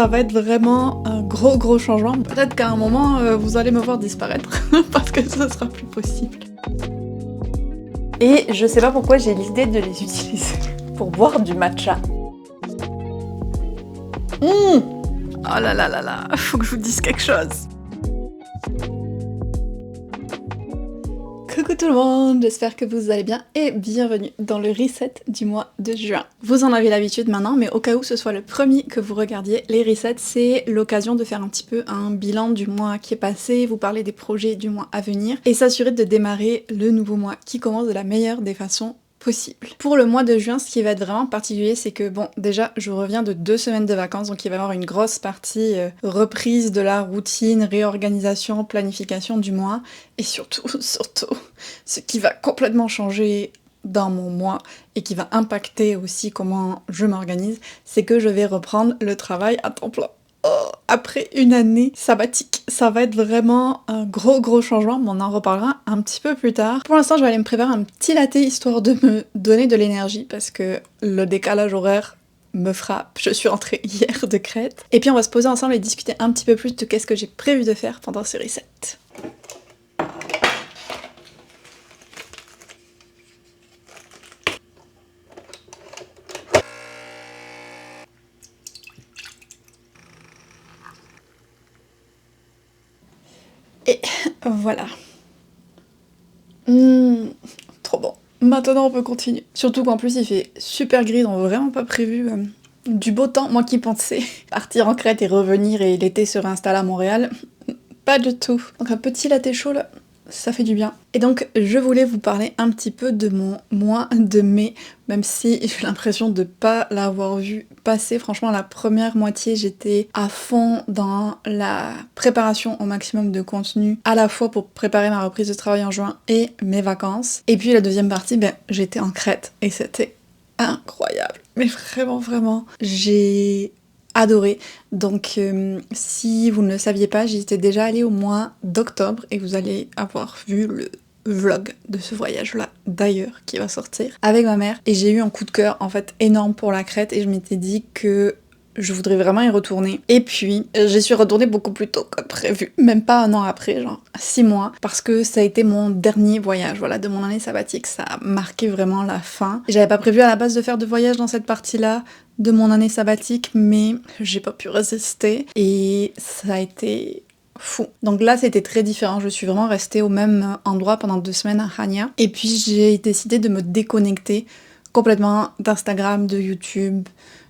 Ça va être vraiment un gros changement. Peut-être qu'à un moment, vous allez me voir disparaître parce que ce sera plus possible. Et je sais pas pourquoi j'ai l'idée de les utiliser pour boire du matcha. Oh là là là là, faut que je vous dise quelque chose. Coucou tout le monde, j'espère que vous allez bien et bienvenue dans le reset du mois de juin. Vous en avez l'habitude maintenant, mais au cas où ce soit le premier que vous regardiez, les resets c'est l'occasion de faire un petit peu un bilan du mois qui est passé, vous parler des projets du mois à venir et s'assurer de démarrer le nouveau mois qui commence de la meilleure des façons possible. Pour le mois de juin, ce qui va être vraiment particulier, c'est que bon, déjà, je reviens de 2 semaines de vacances, donc il va y avoir une grosse partie reprise de la routine, réorganisation, planification du mois, et surtout, ce qui va complètement changer dans mon mois et qui va impacter aussi comment je m'organise, c'est que je vais reprendre le travail à temps plein. Oh, après une année sabbatique, ça va être vraiment un gros changement, mais on en reparlera un petit peu plus tard. Pour l'instant, je vais aller me préparer un petit latte histoire de me donner de l'énergie parce que le décalage horaire me frappe. Je suis rentrée hier de Crète. Et puis on va se poser ensemble et discuter un petit peu plus de qu'est-ce que j'ai prévu de faire pendant ce reset. Et voilà. Trop bon. Maintenant on peut continuer. Surtout qu'en plus il fait super gris, donc vraiment pas prévu du beau temps. Moi qui pensais partir en Crète et revenir et l'été se réinstaller à Montréal, pas du tout. Donc un petit latte chaud là, ça fait du bien. Et donc je voulais vous parler un petit peu de mon mois de mai, même si j'ai l'impression de pas l'avoir vu passer. Franchement la première moitié j'étais à fond dans la préparation au maximum de contenu, à la fois pour préparer ma reprise de travail en juin et mes vacances. Et puis la deuxième partie, j'étais en Crète et c'était incroyable. Mais vraiment, j'ai adoré. Donc si vous ne le saviez pas, j'y étais déjà allée au mois d'octobre et vous allez avoir vu le vlog de ce voyage-là d'ailleurs qui va sortir avec ma mère. Et j'ai eu un coup de cœur en fait énorme pour la Crète et je m'étais dit que je voudrais vraiment y retourner. Et puis, j'y suis retournée beaucoup plus tôt que prévu. Même pas un an après, genre 6 mois. Parce que ça a été mon dernier voyage, voilà, de mon année sabbatique. Ça a marqué vraiment la fin. J'avais pas prévu à la base de faire de voyage dans cette partie-là de mon année sabbatique, mais j'ai pas pu résister. Et ça a été fou. Donc là, c'était très différent. Je suis vraiment restée au même endroit pendant 2 semaines à Chania. Et puis, j'ai décidé de me déconnecter complètement d'Instagram, de YouTube,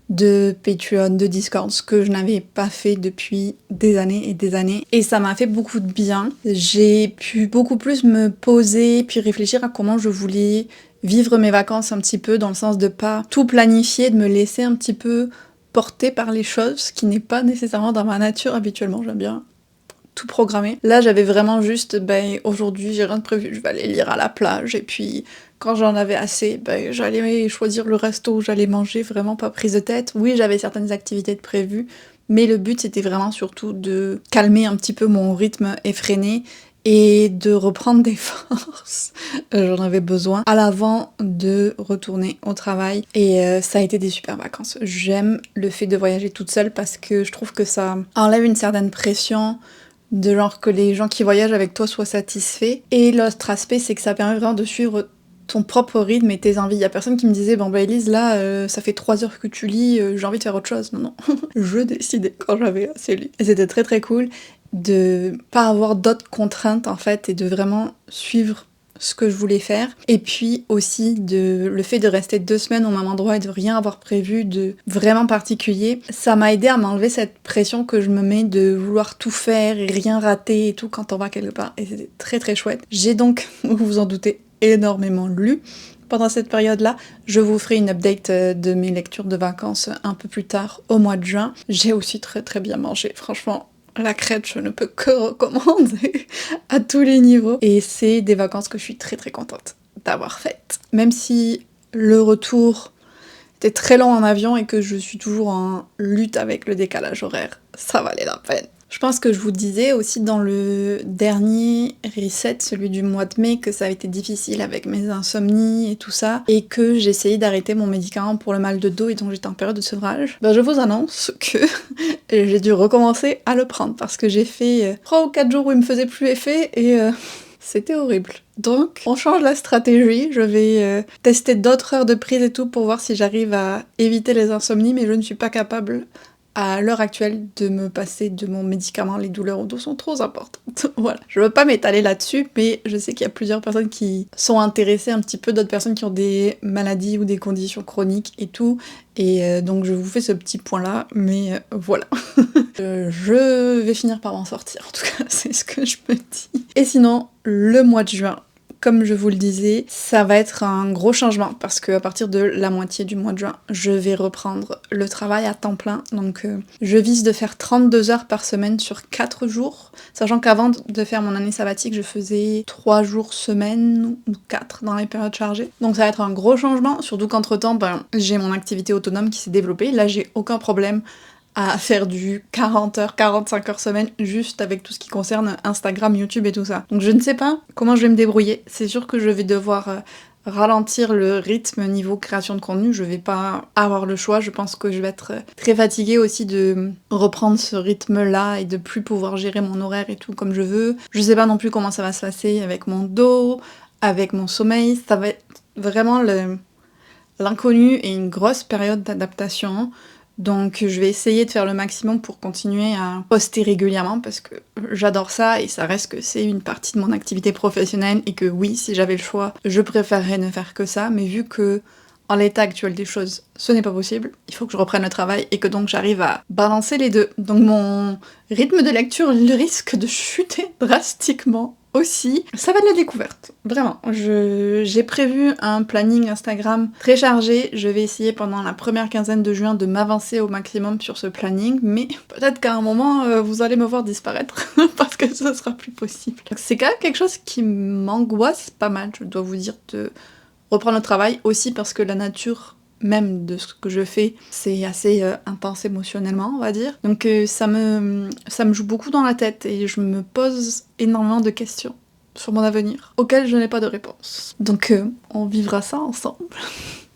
de Patreon, de Discord, ce que je n'avais pas fait depuis des années et des années. Et ça m'a fait beaucoup de bien. J'ai pu beaucoup plus me poser, puis réfléchir à comment je voulais vivre mes vacances un petit peu, dans le sens de pas tout planifier, de me laisser un petit peu porter par les choses, ce qui n'est pas nécessairement dans ma nature habituellement. J'aime bien tout programmer. Là, j'avais vraiment juste, aujourd'hui, j'ai rien de prévu, je vais aller lire à la plage, et puis quand j'en avais assez, j'allais choisir le resto où j'allais manger, vraiment pas prise de tête. Oui, j'avais certaines activités de prévues, mais le but c'était vraiment surtout de calmer un petit peu mon rythme effréné et de reprendre des forces. J'en avais besoin à l'avant de retourner au travail et ça a été des super vacances. J'aime le fait de voyager toute seule parce que je trouve que ça enlève une certaine pression de genre que les gens qui voyagent avec toi soient satisfaits. Et l'autre aspect, c'est que ça permet vraiment de suivre ton propre rythme et tes envies. Y a personne qui me disait Elise, là, ça fait 3 heures que tu lis, j'ai envie de faire autre chose. Non. Je décidais quand j'avais assez lu. Et c'était très cool de pas avoir d'autres contraintes en fait et de vraiment suivre ce que je voulais faire. Et puis aussi le fait de rester 2 semaines au même endroit et de rien avoir prévu de vraiment particulier, ça m'a aidé à m'enlever cette pression que je me mets de vouloir tout faire et rien rater et tout quand on va quelque part. Et c'était très chouette. J'ai donc, vous vous en doutez, énormément lu pendant cette période-là. Je vous ferai une update de mes lectures de vacances un peu plus tard au mois de juin. J'ai aussi très bien mangé, franchement. La Crète, je ne peux que recommander à tous les niveaux. Et c'est des vacances que je suis très contente d'avoir faites. Même si le retour était très long en avion et que je suis toujours en lutte avec le décalage horaire, ça valait la peine. Je pense que je vous disais aussi dans le dernier reset, celui du mois de mai, que ça a été difficile avec mes insomnies et tout ça, et que j'ai essayé d'arrêter mon médicament pour le mal de dos et donc j'étais en période de sevrage. Ben, je vous annonce que j'ai dû recommencer à le prendre parce que j'ai fait 3 ou 4 jours où il me faisait plus effet et c'était horrible. Donc, on change la stratégie, je vais tester d'autres heures de prise et tout pour voir si j'arrive à éviter les insomnies, mais je ne suis pas capable à l'heure actuelle de me passer de mon médicament. Les douleurs au dos sont trop importantes. Voilà. Je veux pas m'étaler là-dessus, mais je sais qu'il y a plusieurs personnes qui sont intéressées, un petit peu d'autres personnes qui ont des maladies ou des conditions chroniques et tout, et donc je vous fais ce petit point-là, mais voilà. Je vais finir par m'en sortir, en tout cas, c'est ce que je me dis. Et sinon, le mois de juin, comme je vous le disais, ça va être un gros changement parce qu'à partir de la moitié du mois de juin, je vais reprendre le travail à temps plein. Donc je vise de faire 32 heures par semaine sur 4 jours, sachant qu'avant de faire mon année sabbatique, je faisais 3 jours semaine ou 4 dans les périodes chargées. Donc ça va être un gros changement, surtout qu'entre-temps, j'ai mon activité autonome qui s'est développée. Là, j'ai aucun problème à faire du 40 heures, 45 heures semaine, juste avec tout ce qui concerne Instagram, YouTube et tout ça. Donc je ne sais pas comment je vais me débrouiller. C'est sûr que je vais devoir ralentir le rythme niveau création de contenu. Je vais pas avoir le choix. Je pense que je vais être très fatiguée aussi de reprendre ce rythme-là et de plus pouvoir gérer mon horaire et tout comme je veux. Je sais pas non plus comment ça va se passer avec mon dos, avec mon sommeil. Ça va être vraiment l'inconnu et une grosse période d'adaptation. Donc je vais essayer de faire le maximum pour continuer à poster régulièrement parce que j'adore ça et ça reste que c'est une partie de mon activité professionnelle et que oui, si j'avais le choix, je préférerais ne faire que ça, mais vu que en l'état actuel des choses, ce n'est pas possible, il faut que je reprenne le travail et que donc j'arrive à balancer les deux. Donc mon rythme de lecture risque de chuter drastiquement aussi. Ça va de la découverte, vraiment. J'ai prévu un planning Instagram très chargé. Je vais essayer pendant la première quinzaine de juin de m'avancer au maximum sur ce planning, mais peut-être qu'à un moment, vous allez me voir disparaître parce que ce sera plus possible. Donc c'est quand même quelque chose qui m'angoisse pas mal, je dois vous dire, de reprendre le travail, aussi parce que la nature même de ce que je fais, c'est assez intense émotionnellement, on va dire. Donc ça me joue beaucoup dans la tête et je me pose énormément de questions sur mon avenir, auxquelles je n'ai pas de réponse. Donc on vivra ça ensemble.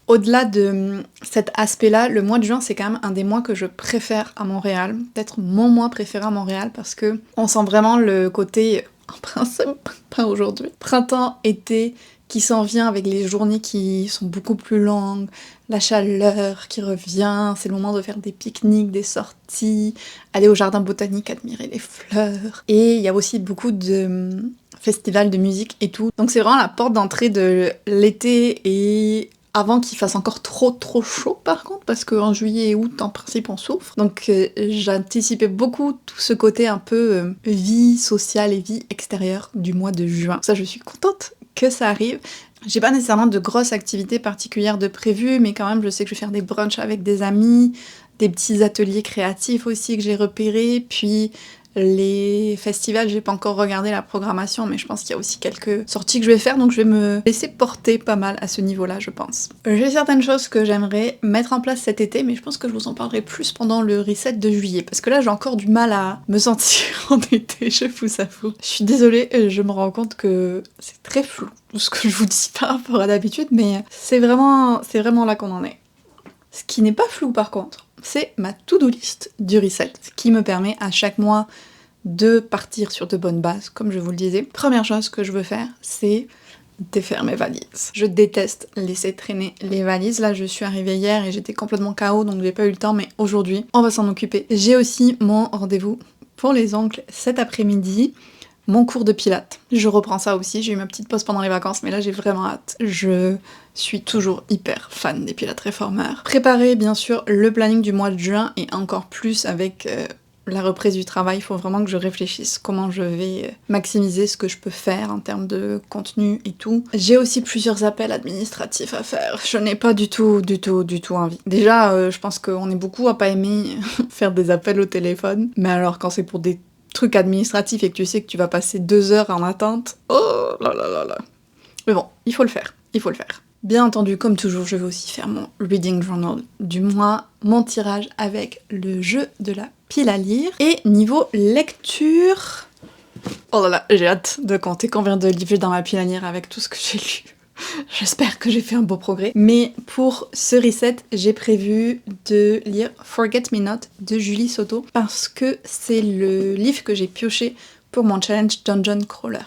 Au-delà de cet aspect-là, le mois de juin, c'est quand même un des mois que je préfère à Montréal. Peut-être mon mois préféré à Montréal parce que on sent vraiment le côté, en principe, pas aujourd'hui, printemps, été, qui s'en vient avec les journées qui sont beaucoup plus longues, la chaleur qui revient, c'est le moment de faire des pique-niques, des sorties, aller au jardin botanique, admirer les fleurs. Et il y a aussi beaucoup de festivals de musique et tout. Donc c'est vraiment la porte d'entrée de l'été et avant qu'il fasse encore trop chaud par contre, parce qu'en juillet et août, en principe, on souffre. Donc j'anticipais beaucoup tout ce côté un peu vie sociale et vie extérieure du mois de juin. Ça, je suis contente que ça arrive. J'ai pas nécessairement de grosses activités particulières de prévues, mais quand même, je sais que je vais faire des brunchs avec des amis, des petits ateliers créatifs aussi que j'ai repérés, puis les festivals, j'ai pas encore regardé la programmation, mais je pense qu'il y a aussi quelques sorties que je vais faire, donc je vais me laisser porter pas mal à ce niveau-là, je pense. J'ai certaines choses que j'aimerais mettre en place cet été, mais je pense que je vous en parlerai plus pendant le reset de juillet, parce que là j'ai encore du mal à me sentir en été, je vous avoue. Je suis désolée, je me rends compte que c'est très flou tout ce que je vous dis par rapport à d'habitude, mais c'est vraiment là qu'on en est. Ce qui n'est pas flou par contre, c'est ma to-do list du reset, qui me permet à chaque mois de partir sur de bonnes bases, comme je vous le disais. Première chose que je veux faire, c'est défaire mes valises. Je déteste laisser traîner les valises. Là, je suis arrivée hier et j'étais complètement KO, donc j'ai pas eu le temps, mais aujourd'hui, on va s'en occuper. J'ai aussi mon rendez-vous pour les ongles cet après-midi. Mon cours de pilates. Je reprends ça aussi, j'ai eu ma petite pause pendant les vacances, mais là j'ai vraiment hâte. Je suis toujours hyper fan des pilates réformeurs. Préparer bien sûr le planning du mois de juin et encore plus avec la reprise du travail, il faut vraiment que je réfléchisse comment je vais maximiser ce que je peux faire en termes de contenu et tout. J'ai aussi plusieurs appels administratifs à faire. Je n'ai pas du tout envie. Déjà, je pense qu'on est beaucoup à pas aimer faire des appels au téléphone, mais alors quand c'est pour des truc administratif et que tu sais que tu vas passer 2 heures en attente, oh là là là là. Mais bon, il faut le faire. Bien entendu, comme toujours, je vais aussi faire mon reading journal du mois, mon tirage avec le jeu de la pile à lire. Et niveau lecture... Oh là là, j'ai hâte de compter combien de livres dans ma pile à lire avec tout ce que j'ai lu. J'espère que j'ai fait un beau progrès. Mais pour ce reset, j'ai prévu de lire Forget Me Not de Julie Soto parce que c'est le livre que j'ai pioché pour mon challenge Dungeon Crawler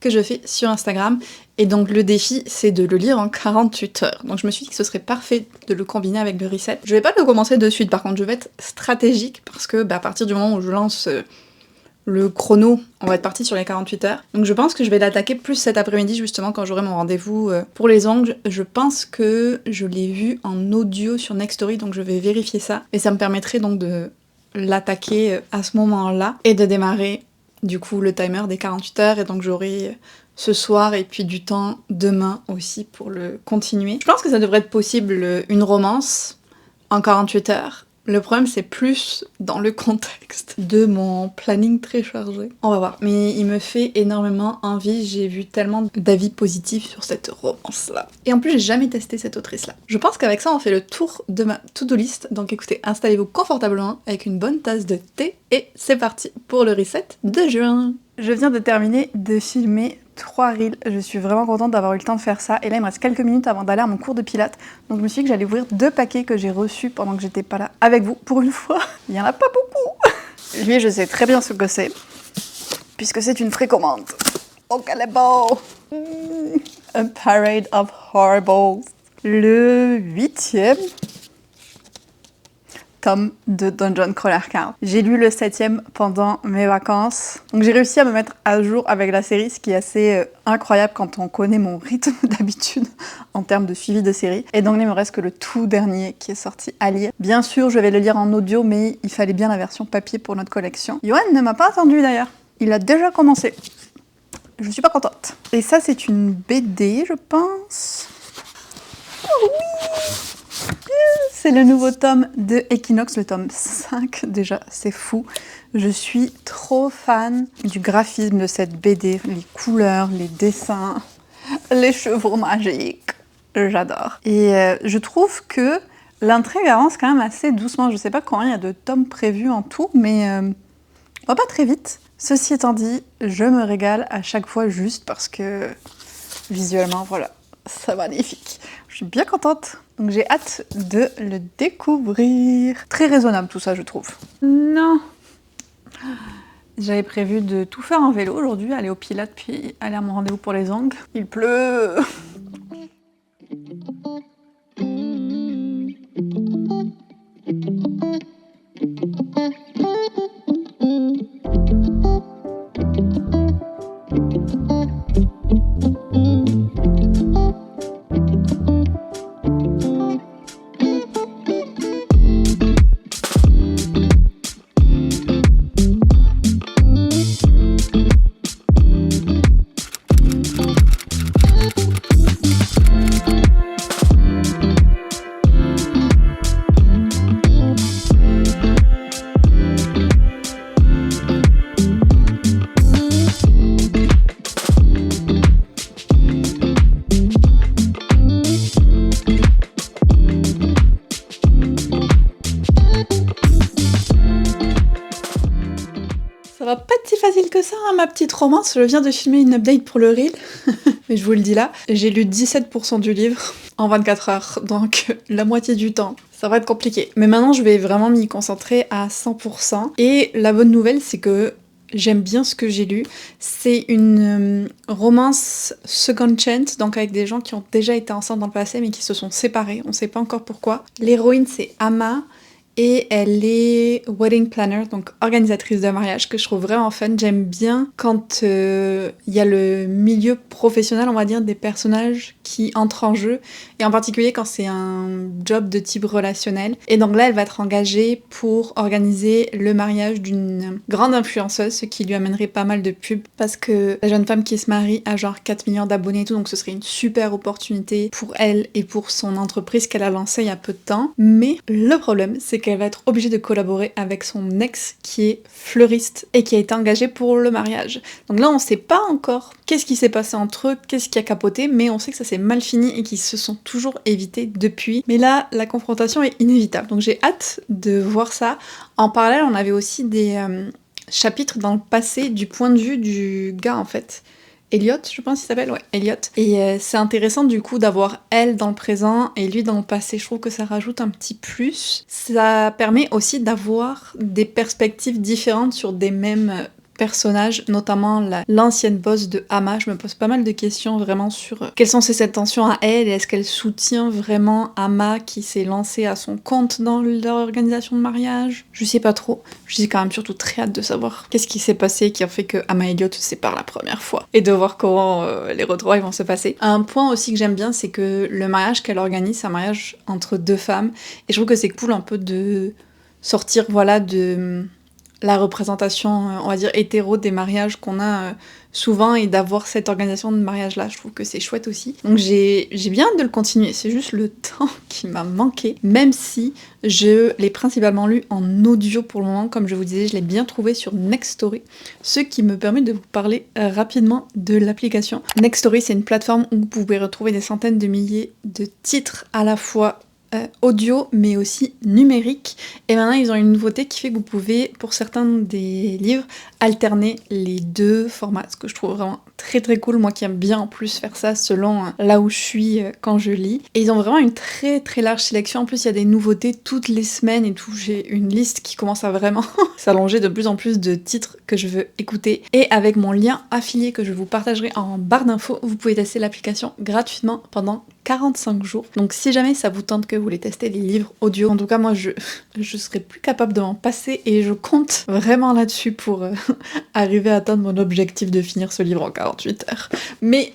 que je fais sur Instagram. Et donc le défi, c'est de le lire en 48 heures. Donc je me suis dit que ce serait parfait de le combiner avec le reset. Je vais pas le commencer de suite, par contre je vais être stratégique parce que à partir du moment où je lance le chrono, on va être parti sur les 48 heures. Donc je pense que je vais l'attaquer plus cet après-midi justement quand j'aurai mon rendez-vous pour les ongles. Je pense que je l'ai vu en audio sur Nextory, donc je vais vérifier ça. Et ça me permettrait donc de l'attaquer à ce moment-là et de démarrer du coup le timer des 48 heures. Et donc j'aurai ce soir et puis du temps demain aussi pour le continuer. Je pense que ça devrait être possible une romance en 48 heures. Le problème, c'est plus dans le contexte de mon planning très chargé. On va voir. Mais il me fait énormément envie. J'ai vu tellement d'avis positifs sur cette romance-là. Et en plus, j'ai jamais testé cette autrice-là. Je pense qu'avec ça, on fait le tour de ma to-do list. Donc écoutez, installez-vous confortablement avec une bonne tasse de thé. Et c'est parti pour le reset de juin. Je viens de terminer de filmer 3 reels. Je suis vraiment contente d'avoir eu le temps de faire ça. Et là, il me reste quelques minutes avant d'aller à mon cours de pilates. Donc je me suis dit que j'allais ouvrir 2 paquets que j'ai reçus pendant que j'étais pas là avec vous. Pour une fois, il y en a pas beaucoup. Lui, je sais très bien ce que c'est, puisque c'est une précommande. Oh, qu'elle est beau! A Parade of Horribles. Le 8e tome de Dungeon Crawler 4. J'ai lu le 7e pendant mes vacances. Donc j'ai réussi à me mettre à jour avec la série, ce qui est assez incroyable quand on connaît mon rythme d'habitude en termes de suivi de série. Et donc il me reste que le tout dernier qui est sorti à lire. Bien sûr, je vais le lire en audio, mais il fallait bien la version papier pour notre collection. Johan ne m'a pas attendu d'ailleurs. Il a déjà commencé. Je suis pas contente. Et ça, c'est une BD, je pense. Oh oui! C'est le nouveau tome de Equinox, le tome 5 déjà, c'est fou. Je suis trop fan du graphisme de cette BD, les couleurs, les dessins, les chevaux magiques, j'adore. Et je trouve que l'intrigue avance quand même assez doucement. Je sais pas combien il y a de tomes prévus en tout, mais on va pas très vite. Ceci étant dit, je me régale à chaque fois juste parce que visuellement, voilà, c'est magnifique. Je suis bien contente. Donc j'ai hâte de le découvrir. Très raisonnable tout ça, je trouve. Non. J'avais prévu de tout faire en vélo aujourd'hui, aller au Pilates puis aller à mon rendez-vous pour les ongles. Il pleut. Ça va pas être si facile que ça, hein, ma petite romance. Je viens de filmer une update pour le reel. Mais je vous le dis là, j'ai lu 17% du livre en 24 heures. Donc la moitié du temps. Ça va être compliqué. Mais maintenant, je vais vraiment m'y concentrer à 100%. Et la bonne nouvelle, c'est que j'aime bien ce que j'ai lu. C'est une romance second chance, donc avec des gens qui ont déjà été ensemble dans le passé, mais qui se sont séparés. On sait pas encore pourquoi. L'héroïne, c'est Ama. Et elle est wedding planner, donc organisatrice de mariage, que je trouve vraiment fun. J'aime bien quand il y a le milieu professionnel, on va dire, des personnages qui entrent en jeu, et en particulier quand c'est un job de type relationnel. Et donc là, elle va être engagée pour organiser le mariage d'une grande influenceuse, ce qui lui amènerait pas mal de pubs, parce que la jeune femme qui se marie a genre 4 millions d'abonnés et tout, donc ce serait une super opportunité pour elle et pour son entreprise qu'elle a lancée il y a peu de temps. Mais le problème, c'est qu'elle va être obligée de collaborer avec son ex qui est fleuriste et qui a été engagé pour le mariage. Donc là on sait pas encore qu'est-ce qui s'est passé entre eux, qu'est-ce qui a capoté, mais on sait que ça s'est mal fini et qu'ils se sont toujours évités depuis. Mais là la confrontation est inévitable, donc j'ai hâte de voir ça. En parallèle on avait aussi des chapitres dans le passé du point de vue du gars en fait. Elliot, je pense qu'il s'appelle, ouais, Elliot. Et c'est intéressant du coup d'avoir elle dans le présent et lui dans le passé. Je trouve que ça rajoute un petit plus. Ça permet aussi d'avoir des perspectives différentes sur des mêmes personnages, notamment l'ancienne boss de Ama. Je me pose pas mal de questions vraiment sur quelles sont ses intentions à elle et est-ce qu'elle soutient vraiment Ama qui s'est lancée à son compte dans l'organisation de mariage. Je sais pas trop. J'ai quand même surtout très hâte de savoir qu'est-ce qui s'est passé qui a fait que Ama et Elliot se séparent la première fois et de voir comment les retrouvailles vont se passer. Un point aussi que j'aime bien, c'est que le mariage qu'elle organise, c'est un mariage entre deux femmes et je trouve que c'est cool un peu de sortir voilà de la représentation, on va dire, hétéro des mariages qu'on a souvent et d'avoir cette organisation de mariage-là. Je trouve que c'est chouette aussi. Donc j'ai bien hâte de le continuer. C'est juste le temps qui m'a manqué, même si je l'ai principalement lu en audio pour le moment. Comme je vous disais, je l'ai bien trouvé sur Nextory, ce qui me permet de vous parler rapidement de l'application. Nextory, c'est une plateforme où vous pouvez retrouver des centaines de milliers de titres à la fois audio mais aussi numérique, et maintenant ils ont une nouveauté qui fait que vous pouvez pour certains des livres alterner les deux formats, ce que je trouve vraiment très très cool, moi qui aime bien en plus faire ça selon là où je suis quand je lis. Et ils ont vraiment une très très large sélection, en plus il y a des nouveautés toutes les semaines et tout, j'ai une liste qui commence à vraiment s'allonger de plus en plus de titres que je veux écouter, et avec mon lien affilié que je vous partagerai en barre d'infos, vous pouvez tester l'application gratuitement pendant 45 jours. Donc si jamais ça vous tente que vous voulez tester les livres audio, en tout cas moi je serai plus capable de m'en passer et je compte vraiment là-dessus pour arriver à atteindre mon objectif de finir ce livre en 48 heures. Mais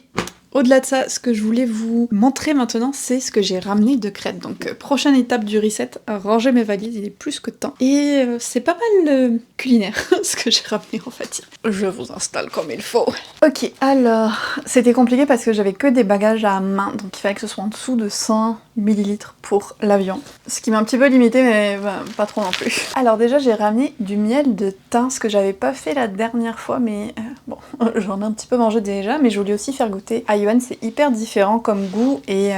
au-delà de ça, ce que je voulais vous montrer maintenant, c'est ce que j'ai ramené de Crète. Donc prochaine étape du reset, ranger mes valises, il est plus que temps. Et c'est pas mal culinaire ce que j'ai ramené en fait. Je vous installe comme il faut. Ok, alors, c'était compliqué parce que j'avais que des bagages à main, donc il fallait que ce soit en dessous de 100 ml pour l'avion. Ce qui m'a un petit peu limité, mais pas trop non plus. Alors déjà, j'ai ramené du miel de thym, ce que j'avais pas fait la dernière fois, mais bon, j'en ai un petit peu mangé déjà, mais je voulais aussi faire goûter à Yoann. C'est hyper différent comme goût, et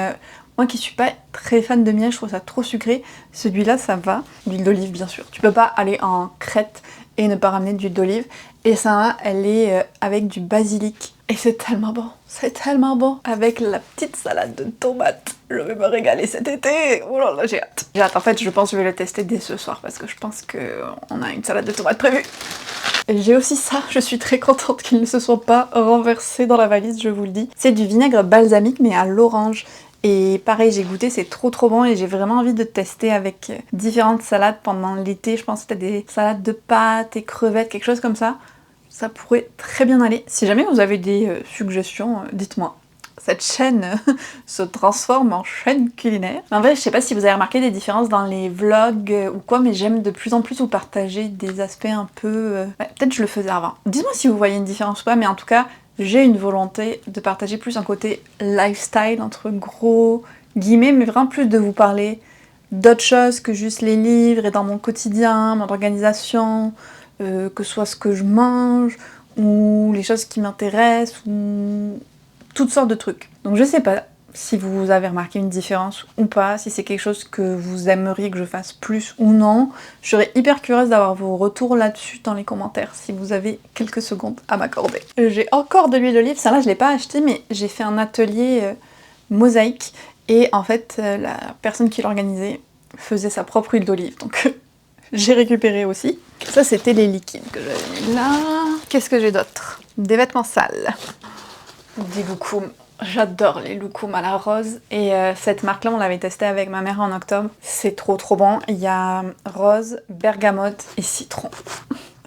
moi qui suis pas très fan de miel, je trouve ça trop sucré. Celui-là, ça va. L'huile d'olive, bien sûr. Tu peux pas aller en Crète et ne pas ramener d'huile d'olive. Et ça, elle est avec du basilic. Et c'est tellement bon, c'est tellement bon. Avec la petite salade de tomates. Je vais me régaler cet été. Oh là là, j'ai hâte. J'ai hâte. En fait, je pense que je vais le tester dès ce soir parce que je pense qu'on a une salade de tomates prévue. J'ai aussi ça, je suis très contente qu'il ne se soit pas renversé dans la valise, je vous le dis. C'est du vinaigre balsamique mais à l'orange. Et pareil, j'ai goûté, c'est trop bon et j'ai vraiment envie de tester avec différentes salades pendant l'été. Je pense que c'était des salades de pâtes et crevettes, quelque chose comme ça. Ça pourrait très bien aller. Si jamais vous avez des suggestions, dites-moi. Cette chaîne se transforme en chaîne culinaire. En vrai, je sais pas si vous avez remarqué des différences dans les vlogs ou quoi, mais j'aime de plus en plus vous partager des aspects un peu... Ouais, peut-être je le faisais avant. Dites-moi si vous voyez une différence ou pas, mais en tout cas, j'ai une volonté de partager plus un côté lifestyle, entre gros guillemets, mais vraiment plus de vous parler d'autres choses que juste les livres et dans mon quotidien, mon organisation, que ce soit ce que je mange, ou les choses qui m'intéressent, ou toutes sortes de trucs. Donc je sais pas si vous avez remarqué une différence ou pas, si c'est quelque chose que vous aimeriez que je fasse plus ou non. Je serais hyper curieuse d'avoir vos retours là-dessus dans les commentaires, si vous avez quelques secondes à m'accorder. J'ai encore de l'huile d'olive, ça là je l'ai pas acheté, mais j'ai fait un atelier mosaïque, et en fait la personne qui l'organisait faisait sa propre huile d'olive, donc j'ai récupéré aussi. Ça c'était les liquides que j'avais mis là. Qu'est-ce que j'ai d'autre? Des vêtements sales. Des loukoums. J'adore les loukoums à la rose, et cette marque-là, on l'avait testé avec ma mère en octobre. C'est trop bon. Il y a rose, bergamote et citron.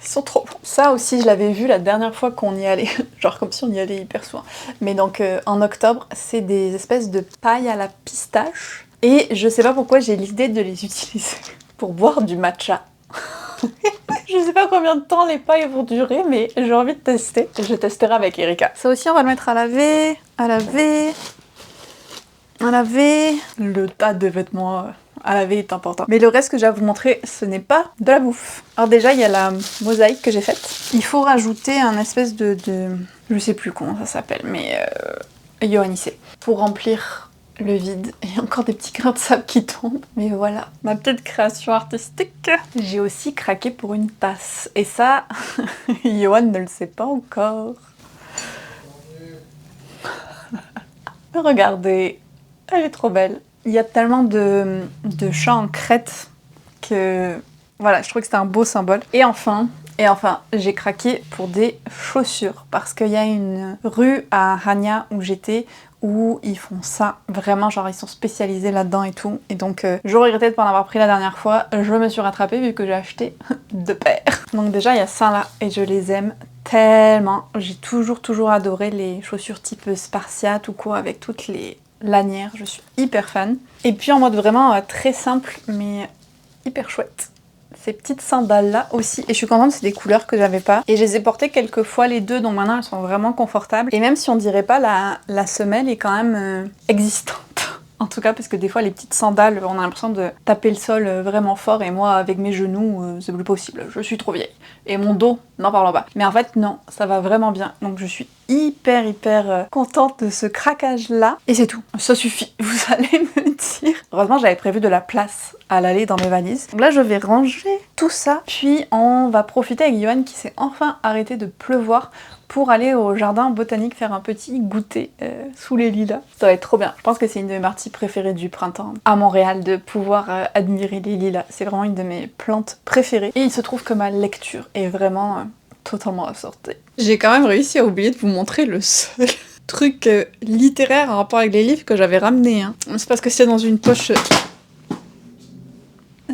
Ils sont trop bons. Ça aussi, je l'avais vu la dernière fois qu'on y allait. Genre comme si on y allait hyper souvent. Mais donc en octobre, c'est des espèces de pailles à la pistache. Et je sais pas pourquoi j'ai l'idée de les utiliser pour boire du matcha. Je sais pas combien de temps les pailles vont durer, mais j'ai envie de tester. Je testerai avec Erika. Ça aussi, on va le mettre à laver, à laver, à laver. Le tas de vêtements à laver est important. Mais le reste que j'ai à vous montrer, ce n'est pas de la bouffe. Alors déjà, il y a la mosaïque que j'ai faite. Il faut rajouter un espèce de... Je sais plus comment ça s'appelle, mais... Johan, il sait. Pour remplir le vide. Et encore des petits grains de sable qui tombent. Mais voilà, ma petite création artistique. J'ai aussi craqué pour une tasse. Et ça, Johan ne le sait pas encore. Regardez, elle est trop belle. Il y a tellement de chats en crête que... Voilà, je trouve que c'était un beau symbole. Et enfin, j'ai craqué pour des chaussures. Parce qu'il y a une rue à Hania où j'étais où ils font ça. Vraiment, genre ils sont spécialisés là-dedans et tout. Et donc, je regrettais de pas en avoir pris la dernière fois. Je me suis rattrapée vu que j'ai acheté 2 paires. Donc déjà, il y a ça là et je les aime tellement. J'ai toujours adoré les chaussures type spartiate ou quoi avec toutes les lanières. Je suis hyper fan. Et puis en mode vraiment très simple mais hyper chouette. Ces petites sandales là aussi, et je suis contente, c'est des couleurs que j'avais pas, et je les ai portées quelques fois les deux, donc maintenant elles sont vraiment confortables, et même si on dirait pas, la semelle est quand même existante. En tout cas, parce que des fois, les petites sandales, on a l'impression de taper le sol vraiment fort, et moi, avec mes genoux, c'est plus possible. Je suis trop vieille. Et mon dos, n'en parlons pas. Mais en fait, non, ça va vraiment bien. Donc je suis hyper contente de ce craquage-là. Et c'est tout. Ça suffit, vous allez me dire. Heureusement, j'avais prévu de la place à l'aller dans mes valises. Donc là, je vais ranger tout ça. Puis, on va profiter avec Johan qui s'est enfin arrêté de pleuvoir pour aller au jardin botanique faire un petit goûter sous les lilas. Ça va être trop bien. Je pense que c'est une de mes parties préférées du printemps à Montréal, de pouvoir admirer les lilas. C'est vraiment une de mes plantes préférées. Et il se trouve que ma lecture est vraiment totalement assortie. J'ai quand même réussi à oublier de vous montrer le seul truc littéraire en rapport avec les livres que j'avais ramené. Hein. C'est parce que c'était dans une poche...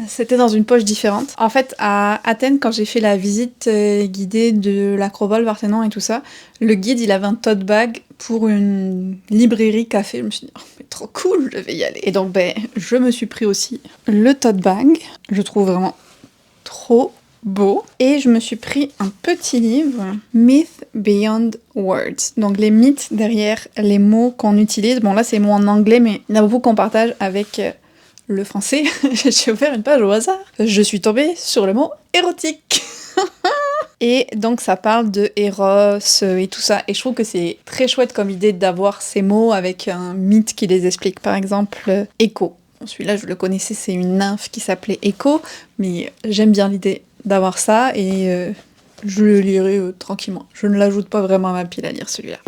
C'était dans une poche différente. En fait, à Athènes, quand j'ai fait la visite guidée de l'Acropole, Parthénon et tout ça, le guide, il avait un tote bag pour une librairie café. Je me suis dit, oh, mais trop cool, je vais y aller. Et donc, je me suis pris aussi le tote bag. Je trouve vraiment trop beau. Et je me suis pris un petit livre, Myth Beyond Words. Donc, les mythes derrière les mots qu'on utilise. Bon, là, c'est mots en anglais, mais il y en a beaucoup qu'on partage avec... le français, j'ai ouvert une page au hasard. Je suis tombée sur le mot érotique. Et donc ça parle de Eros et tout ça. Et je trouve que c'est très chouette comme idée d'avoir ces mots avec un mythe qui les explique. Par exemple, Écho. Bon, celui-là, je le connaissais, c'est une nymphe qui s'appelait Écho. Mais j'aime bien l'idée d'avoir ça et je le lirai tranquillement. Je ne l'ajoute pas vraiment à ma pile à lire celui-là.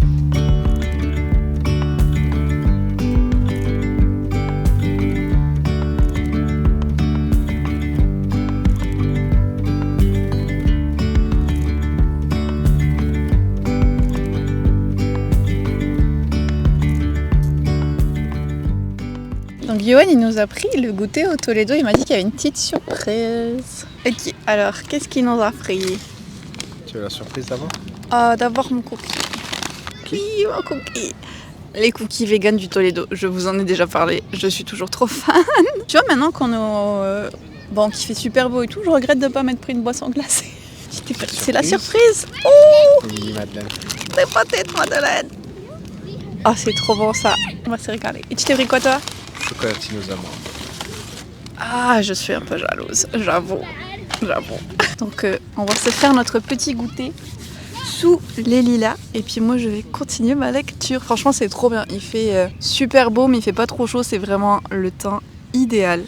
Donc Johan, il nous a pris le goûter au Toledo, il m'a dit qu'il y avait une petite surprise. Ok, alors qu'est-ce qu'il nous a pris? Tu veux la surprise d'abord? D'abord mon cookie. Oui, mon cookie. Les cookies vegan du Toledo, je vous en ai déjà parlé, je suis toujours trop fan. Tu vois, maintenant qu'on est bon, qu'il fait super beau et tout, je regrette de ne pas m'être pris une boisson glacée. C'est la surprise. Oh, Oui, Madeleine. c'est peut-être Madeleine. Oh, c'est trop bon ça, on va se régaler. Et tu t'es pris quoi toi? Chocolatine aux amandes. Ah, je suis un peu jalouse, j'avoue. Donc on va se faire notre petit goûter sous les lilas. Et puis moi je vais continuer ma lecture. Franchement c'est trop bien, il fait super beau mais il fait pas trop chaud, c'est vraiment le temps idéal.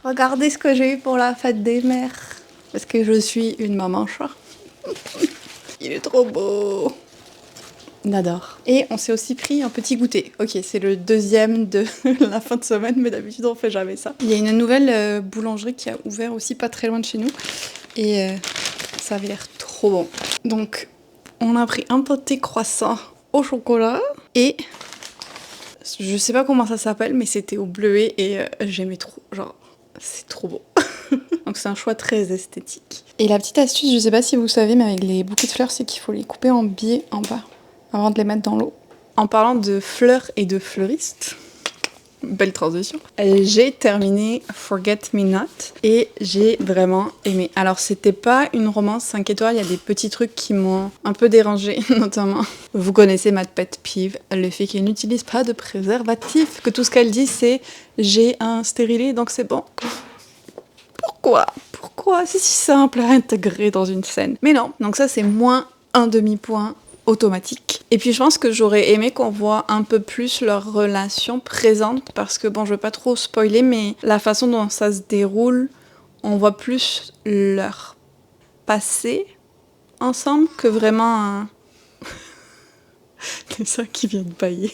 Regardez ce que j'ai eu pour la fête des mères. Parce que je suis une maman chat. Il est trop beau. On adore. Et on s'est aussi pris un petit goûter. Ok, c'est le deuxième de la fin de semaine, mais d'habitude on fait jamais ça. Il y a une nouvelle boulangerie qui a ouvert aussi pas très loin de chez nous. Et ça avait l'air trop bon. Donc, on a pris un pâté croissant au chocolat et Je sais pas comment ça s'appelle, mais c'était au bleuet et j'aimais trop. Genre, c'est trop beau. Donc c'est un choix très esthétique. Et la petite astuce, je sais pas si vous savez, mais avec les bouquets de fleurs, c'est qu'il faut les couper en biais en bas avant de les mettre dans l'eau. En parlant de fleurs et de fleuristes, belle transition, j'ai terminé Forget Me Not et j'ai vraiment aimé. Alors c'était pas une romance 5 étoiles, il y a des petits trucs qui m'ont un peu dérangée, notamment. Vous connaissez ma pet peeve, le fait qu'elle n'utilise pas de préservatif, que tout ce qu'elle dit c'est j'ai un stérilet donc c'est bon. Pourquoi c'est si simple à intégrer dans une scène? Mais non, donc ça c'est moins un demi-point automatique. Et puis je pense que j'aurais aimé qu'on voit un peu plus leur relation présente, parce que bon, je veux pas trop spoiler, mais la façon dont ça se déroule, on voit plus leur passé ensemble que vraiment un... C'est ça qui vient de bailler.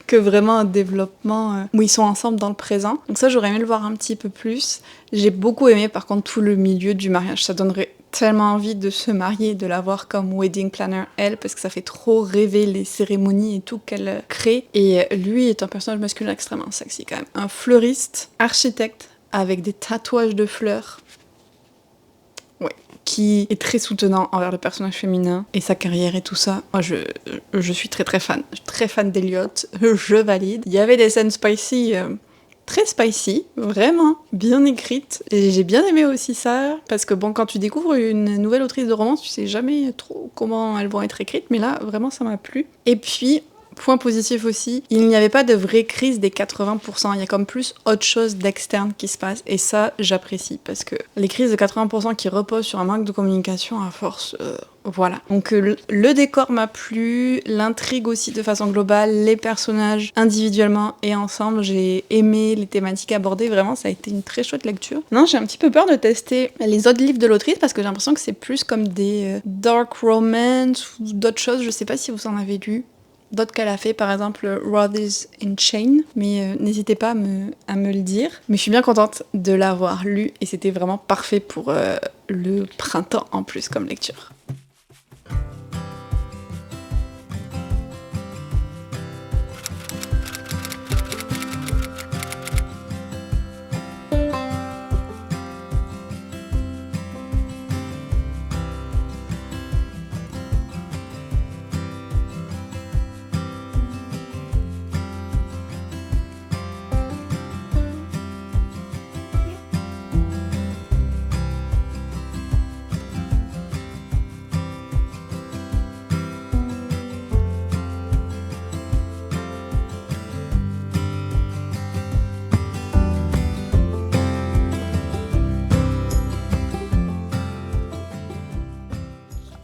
Que vraiment un développement où ils sont ensemble dans le présent. Donc ça, j'aurais aimé le voir un petit peu plus. J'ai beaucoup aimé par contre tout le milieu du mariage. Ça donnerait tellement envie de se marier, de la voir comme wedding planner, elle, parce que ça fait trop rêver les cérémonies et tout qu'elle crée. Et lui est un personnage masculin extrêmement sexy quand même. Un fleuriste, architecte, avec des tatouages de fleurs. Ouais. Qui est très soutenant envers le personnage féminin et sa carrière et tout ça. Moi, je suis très très fan. Je suis très fan d'Eliot. Je valide. Il y avait des scènes spicy... très spicy, vraiment bien écrite. Et j'ai bien aimé aussi ça, parce que bon, quand tu découvres une nouvelle autrice de romance, tu sais jamais trop comment elles vont être écrites, mais là, vraiment, ça m'a plu. Et puis, point positif aussi, il n'y avait pas de vraie crise des 80%, il y a comme plus autre chose d'externe qui se passe, et ça, j'apprécie, parce que les crises de 80% qui reposent sur un manque de communication, à force... Voilà. Donc le décor m'a plu, l'intrigue aussi de façon globale, les personnages individuellement et ensemble, j'ai aimé les thématiques abordées, vraiment ça a été une très chouette lecture. Non, j'ai un petit peu peur de tester les autres livres de l'autrice parce que j'ai l'impression que c'est plus comme des dark romance ou d'autres choses, je sais pas si vous en avez lu. D'autres qu'elle a fait, par exemple Rothy's in Chain, mais n'hésitez pas à me le dire. Mais je suis bien contente de l'avoir lu et c'était vraiment parfait pour le printemps en plus comme lecture.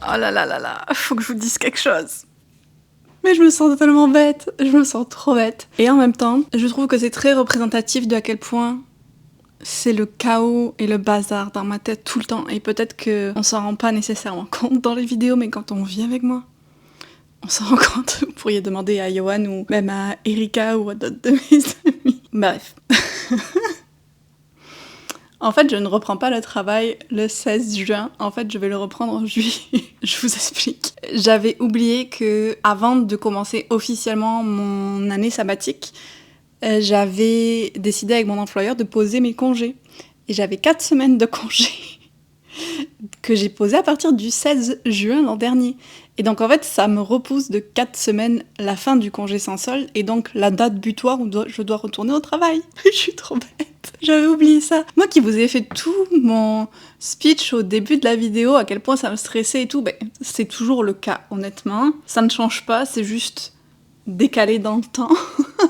Oh là là là là, faut que je vous dise quelque chose. Mais je me sens tellement bête, je me sens trop bête. Et en même temps, je trouve que c'est très représentatif de à quel point c'est le chaos et le bazar dans ma tête tout le temps. Et peut-être qu'on s'en rend pas nécessairement compte dans les vidéos, mais quand on vit avec moi, on s'en rend compte. Vous pourriez demander à Johan ou même à Erika ou à d'autres de mes amis. Bref. En fait, je ne reprends pas le travail le 16 juin. En fait, je vais le reprendre en juillet. Je vous explique. J'avais oublié que, avant de commencer officiellement mon année sabbatique, j'avais décidé avec mon employeur de poser mes congés. Et j'avais 4 semaines de congés que j'ai posées à partir du 16 juin l'an dernier. Et donc, en fait, ça me repousse de 4 semaines la fin du congé sans solde et donc la date butoir où je dois retourner au travail. Je suis trop bête. J'avais oublié ça. Moi qui vous ai fait tout mon speech au début de la vidéo, à quel point ça me stressait et tout, ben, c'est toujours le cas, honnêtement. Ça ne change pas, c'est juste décalé dans le temps.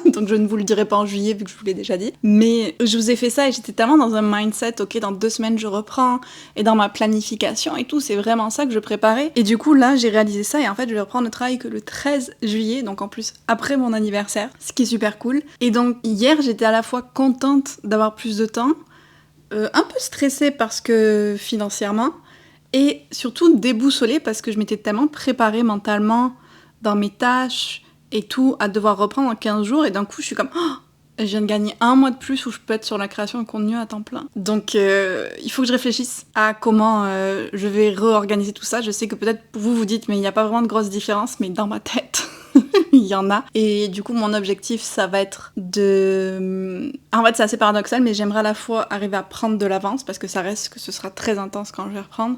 Donc je ne vous le dirai pas en juillet vu que je vous l'ai déjà dit. Mais je vous ai fait ça et j'étais tellement dans un mindset, ok, dans 2 semaines je reprends, et dans ma planification et tout, c'est vraiment ça que je préparais. Et du coup là j'ai réalisé ça et en fait je vais reprendre le travail que le 13 juillet, donc en plus après mon anniversaire, ce qui est super cool. Et donc hier j'étais à la fois contente d'avoir plus de temps, un peu stressée parce que financièrement, et surtout déboussolée parce que je m'étais tellement préparée mentalement dans mes tâches et tout, à devoir reprendre en 15 jours, et d'un coup, je suis comme, oh, je viens de gagner 1 mois de plus où je peux être sur la création de contenu à temps plein. Donc, il faut que je réfléchisse à comment je vais réorganiser tout ça. Je sais que peut-être vous dites, mais il n'y a pas vraiment de grosse différence, mais dans ma tête, Il y en a. Et du coup, mon objectif, ça va être de... En fait, c'est assez paradoxal, mais j'aimerais à la fois arriver à prendre de l'avance, parce que ça reste que ce sera très intense quand je vais reprendre,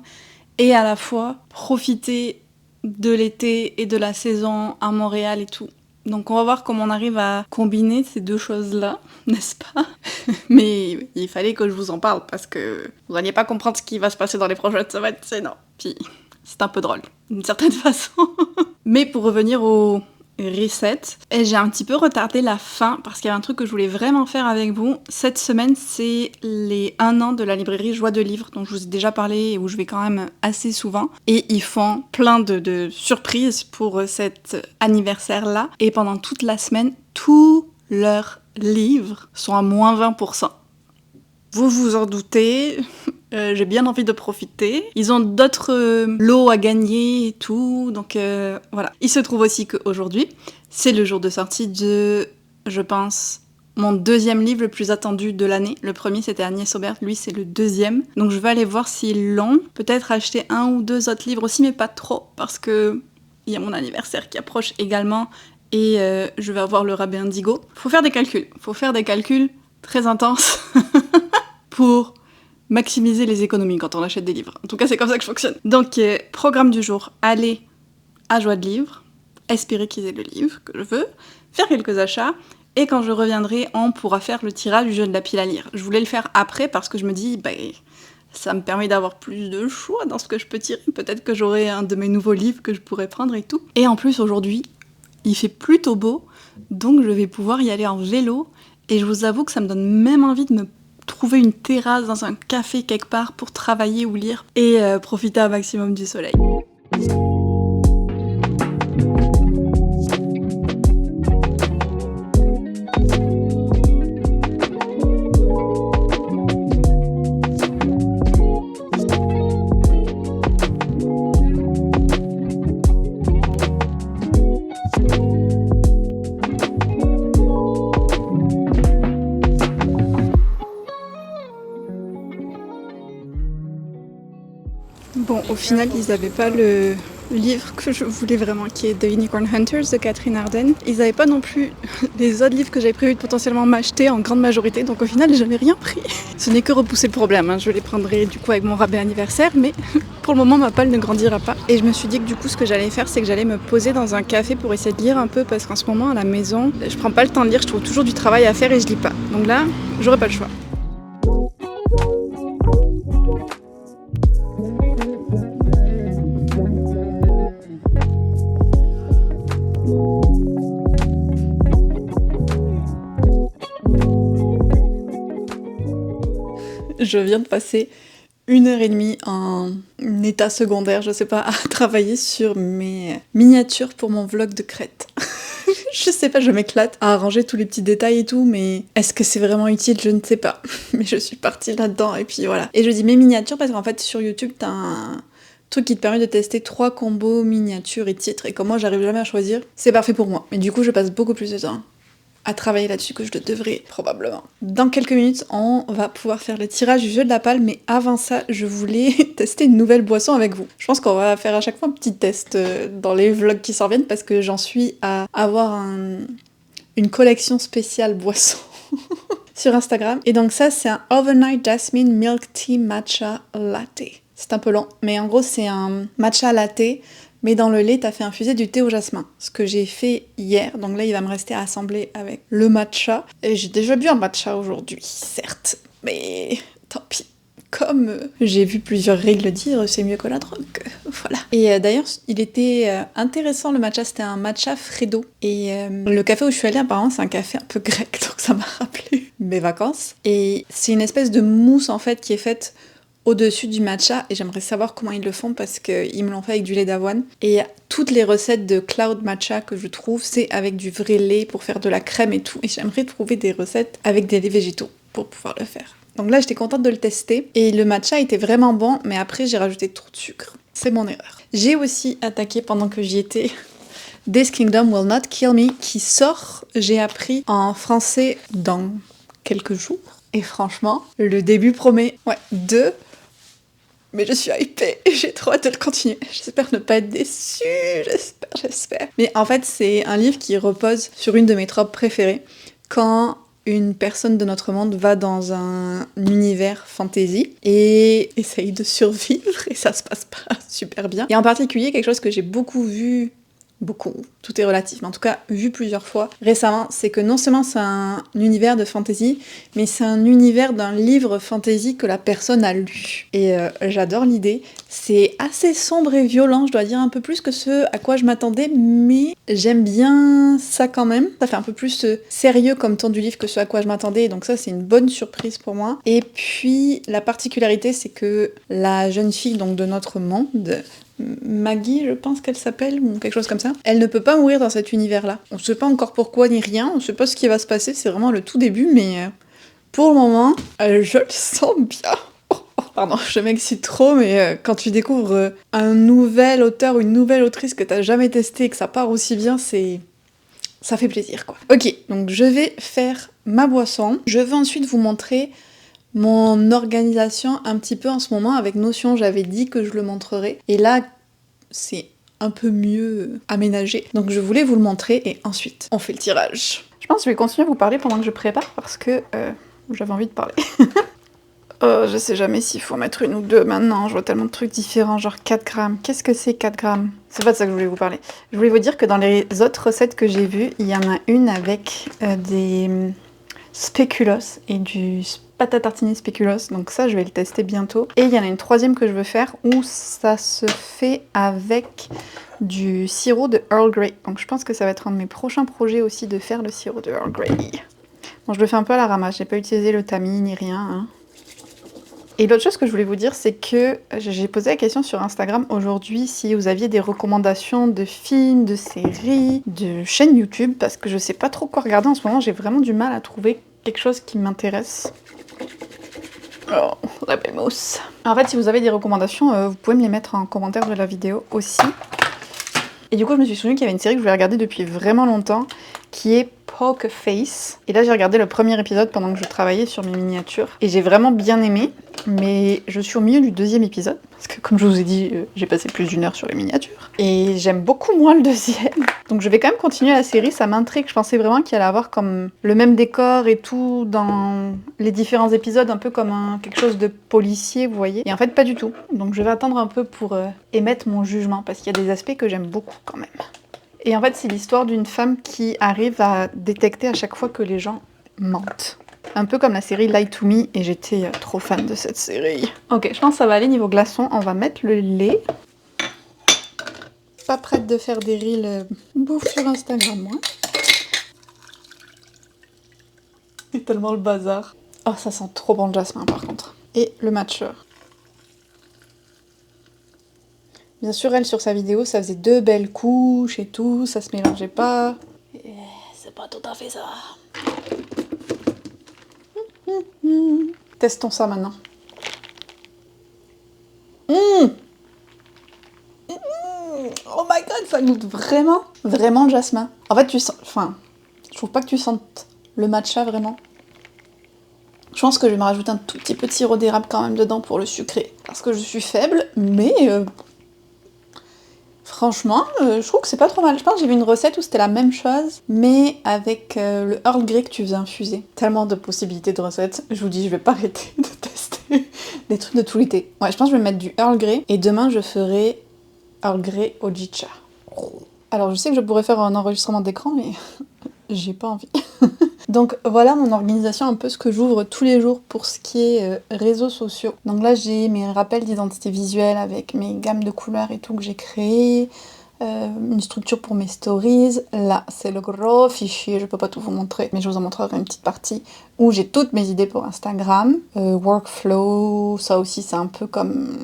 et à la fois profiter de l'été et de la saison à Montréal et tout. Donc on va voir comment on arrive à combiner ces deux choses-là, n'est-ce pas? Mais il fallait que je vous en parle, parce que vous n'alliez pas comprendre ce qui va se passer dans les prochaines semaines, c'est non. Puis c'est un peu drôle, d'une certaine façon. Mais pour revenir au reset, et j'ai un petit peu retardé la fin, parce qu'il y avait un truc que je voulais vraiment faire avec vous. Cette semaine, c'est les 1 an de la librairie Joie de Livre, dont je vous ai déjà parlé et où je vais quand même assez souvent. Et ils font plein de surprises pour cet anniversaire-là. Et pendant toute la semaine, tous leurs livres sont à moins 20%. Vous vous en doutez, j'ai bien envie de profiter. Ils ont d'autres lots à gagner et tout, donc voilà. Il se trouve aussi qu'aujourd'hui, c'est le jour de sortie de, je pense, mon 2e livre le plus attendu de l'année. Le premier, c'était Agnès Aubert, lui, c'est le 2e. Donc je vais aller voir s'ils l'ont. Peut-être acheter 1 ou 2 autres livres aussi, mais pas trop, parce que il y a mon anniversaire qui approche également, et je vais avoir le rabais Indigo. Faut faire des calculs très intenses pour maximiser les économies quand on achète des livres. En tout cas, c'est comme ça que je fonctionne. Donc, programme du jour, aller à Joie de Livre, espérer qu'ils aient le livre que je veux, faire quelques achats, et quand je reviendrai, on pourra faire le tirage du jeu de la pile à lire. Je voulais le faire après parce que je me dis, ça me permet d'avoir plus de choix dans ce que je peux tirer. Peut-être que j'aurai un de mes nouveaux livres que je pourrais prendre et tout. Et en plus, aujourd'hui, il fait plutôt beau, donc je vais pouvoir y aller en vélo, et je vous avoue que ça me donne même envie de me trouver une terrasse dans un café quelque part pour travailler ou lire et profiter un maximum du soleil. Bon, au final, ils n'avaient pas le livre que je voulais vraiment, qui est The Unicorn Hunters de Catherine Arden. Ils n'avaient pas non plus les autres livres que j'avais prévu de potentiellement m'acheter en grande majorité, donc au final, je n'ai rien pris. Ce n'est que repousser le problème, hein. Je les prendrai du coup avec mon rabais anniversaire, mais pour le moment, ma palle ne grandira pas. Et je me suis dit que du coup, ce que j'allais faire, c'est que j'allais me poser dans un café pour essayer de lire un peu, parce qu'en ce moment, à la maison, je prends pas le temps de lire, je trouve toujours du travail à faire et je lis pas. Donc là, j'aurai pas le choix. Je viens de passer 1h30 en état secondaire, je sais pas, à travailler sur mes miniatures pour mon vlog de Crète. Je sais pas, je m'éclate à arranger tous les petits détails et tout, mais est-ce que c'est vraiment utile? Je ne sais pas. Mais je suis partie là-dedans et puis voilà. Et je dis mes miniatures parce qu'en fait sur YouTube t'as un truc qui te permet de tester 3 combos miniatures et titres, et comme moi j'arrive jamais à choisir, c'est parfait pour moi. Mais du coup je passe beaucoup plus de temps à travailler là-dessus que je le devrais, probablement. Dans quelques minutes, on va pouvoir faire le tirage du jeu de la palle, mais avant ça, je voulais tester une nouvelle boisson avec vous. Je pense qu'on va faire à chaque fois un petit test dans les vlogs qui s'en viennent, parce que j'en suis à avoir une collection spéciale boisson sur Instagram. Et donc ça, c'est un Overnight Jasmine Milk Tea Matcha Latte. C'est un peu long, mais en gros, c'est un matcha latte, mais dans le lait, t'as fait infuser du thé au jasmin. Ce que j'ai fait hier, donc là, il va me rester à assembler avec le matcha. Et j'ai déjà bu un matcha aujourd'hui, certes, mais tant pis. Comme j'ai vu plusieurs règles dire, c'est mieux que la drogue, voilà. Et d'ailleurs, il était intéressant le matcha, c'était un matcha Fredo. Et le café où je suis allée, apparemment, c'est un café un peu grec, donc ça m'a rappelé mes vacances. Et c'est une espèce de mousse, en fait, qui est faite au-dessus du matcha, et j'aimerais savoir comment ils le font parce qu'ils me l'ont fait avec du lait d'avoine. Et toutes les recettes de Cloud Matcha que je trouve, c'est avec du vrai lait pour faire de la crème et tout. Et j'aimerais trouver des recettes avec des laits végétaux pour pouvoir le faire. Donc là, j'étais contente de le tester. Et le matcha était vraiment bon, mais après, j'ai rajouté trop de sucre. C'est mon erreur. J'ai aussi attaqué pendant que j'y étais This Kingdom Will Not Kill Me, qui sort, j'ai appris, en français dans quelques jours. Et franchement, le début promet. Ouais, Mais je suis hypée, j'ai trop hâte de le continuer. J'espère ne pas être déçue, j'espère. Mais en fait, c'est un livre qui repose sur une de mes tropes préférées. Quand une personne de notre monde va dans un univers fantasy et essaye de survivre et ça se passe pas super bien. Et en particulier, quelque chose que j'ai beaucoup vu, tout est relatif, mais en tout cas vu plusieurs fois récemment, c'est que non seulement c'est un univers de fantasy, mais c'est un univers d'un livre fantasy que la personne a lu. Et j'adore l'idée. C'est assez sombre et violent, je dois dire, un peu plus que ce à quoi je m'attendais, mais j'aime bien ça quand même. Ça fait un peu plus sérieux comme ton du livre que ce à quoi je m'attendais, donc ça c'est une bonne surprise pour moi. Et puis la particularité, c'est que la jeune fille donc de notre monde, Maggie, je pense qu'elle s'appelle, ou quelque chose comme ça. Elle ne peut pas mourir dans cet univers-là. On sait pas encore pourquoi ni rien, on sait pas ce qui va se passer, c'est vraiment le tout début, mais pour le moment, je le sens bien. Pardon, je m'excite trop, mais quand tu découvres un nouvel auteur ou une nouvelle autrice que t'as jamais testé et que ça part aussi bien, ça fait plaisir, quoi. Ok, donc je vais faire ma boisson. Je vais ensuite vous montrer mon organisation un petit peu en ce moment avec Notion, j'avais dit que je le montrerai. Et là, c'est un peu mieux aménagé. Donc je voulais vous le montrer et ensuite, on fait le tirage. Je pense que je vais continuer à vous parler pendant que je prépare parce que j'avais envie de parler. Je sais jamais s'il faut mettre une ou deux maintenant, je vois tellement de trucs différents, genre 4 grammes. Qu'est-ce que c'est 4 grammes? C'est pas de ça que je voulais vous parler. Je voulais vous dire que dans les autres recettes que j'ai vues, il y en a une avec des spéculoos et du pâte à tartiner spéculoos, donc ça je vais le tester bientôt. Et il y en a une troisième que je veux faire où ça se fait avec du sirop de Earl Grey. Donc je pense que ça va être un de mes prochains projets aussi de faire le sirop de Earl Grey. Bon, je le fais un peu à la ramasse, j'ai pas utilisé le tamis ni rien. Hein. Et l'autre chose que je voulais vous dire, c'est que j'ai posé la question sur Instagram aujourd'hui si vous aviez des recommandations de films, de séries, de chaînes YouTube, parce que je sais pas trop quoi regarder en ce moment, j'ai vraiment du mal à trouver quelque chose qui m'intéresse. Oh, la belle mousse. En fait, si vous avez des recommandations, vous pouvez me les mettre en commentaire de la vidéo aussi. Et du coup, je me suis souvenu qu'il y avait une série que je voulais regarder depuis vraiment longtemps, qui est Poker Face. Et là, j'ai regardé le premier épisode pendant que je travaillais sur mes miniatures. Et j'ai vraiment bien aimé, mais je suis au milieu du deuxième épisode. Parce que comme je vous ai dit, j'ai passé plus d'1 heure sur les miniatures. Et j'aime beaucoup moins le deuxième. Donc je vais quand même continuer la série, ça m'intrigue. Je pensais vraiment qu'il allait avoir comme le même décor et tout dans les différents épisodes, un peu comme quelque chose de policier, vous voyez. Et en fait, pas du tout. Donc je vais attendre un peu pour émettre mon jugement, parce qu'il y a des aspects que j'aime beaucoup quand même. Et en fait, c'est l'histoire d'une femme qui arrive à détecter à chaque fois que les gens mentent. Un peu comme la série Lie to Me, et j'étais trop fan de cette série. Ok, je pense que ça va aller niveau glaçon. On va mettre le lait. Pas prête de faire des reels bouffe sur Instagram, moi. C'est tellement le bazar. Oh, ça sent trop bon le jasmin, par contre. Et le matcher. Bien sûr, elle, sur sa vidéo, ça faisait 2 belles couches et tout, ça se mélangeait pas. Et c'est pas tout à fait ça. Testons ça maintenant. Oh my god, ça goûte vraiment, vraiment le jasmin. En fait, tu sens... Enfin, je trouve pas que tu sentes le matcha, vraiment. Je pense que je vais me rajouter un tout petit peu de sirop d'érable quand même dedans pour le sucrer. Parce que je suis faible, mais... Franchement, je trouve que c'est pas trop mal. Je pense que j'ai vu une recette où c'était la même chose, mais avec le Earl Grey que tu faisais infuser. Tellement de possibilités de recettes. Je vous dis, je vais pas arrêter de tester des trucs de tout l'été. Ouais, je pense que je vais mettre du Earl Grey, et demain je ferai Earl Grey Hojicha. Alors je sais que je pourrais faire un enregistrement d'écran, mais j'ai pas envie. Donc voilà mon organisation, un peu ce que j'ouvre tous les jours pour ce qui est réseaux sociaux. Donc là j'ai mes rappels d'identité visuelle avec mes gammes de couleurs et tout que j'ai créé, une structure pour mes stories. Là c'est le gros fichier, je peux pas tout vous montrer, mais je vous en montrerai une petite partie où j'ai toutes mes idées pour Instagram. Workflow, ça aussi c'est un peu comme...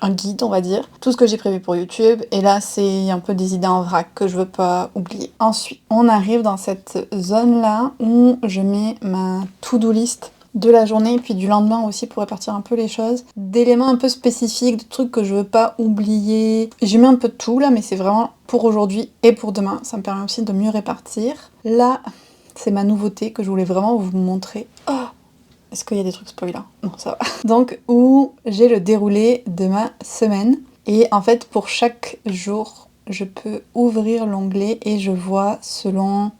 un guide, on va dire. Tout ce que j'ai prévu pour YouTube. Et là, c'est un peu des idées en vrac que je veux pas oublier. Ensuite, on arrive dans cette zone-là où je mets ma to-do list de la journée, puis du lendemain aussi pour répartir un peu les choses. D'éléments un peu spécifiques, de trucs que je veux pas oublier. J'ai mis un peu de tout là, mais c'est vraiment pour aujourd'hui et pour demain. Ça me permet aussi de mieux répartir. Là, c'est ma nouveauté que je voulais vraiment vous montrer. Oh, Est-ce qu'il y a des trucs spoilers? Non, ça va. Donc, où j'ai le déroulé de ma semaine. Et en fait, pour chaque jour, je peux ouvrir l'onglet et je vois selon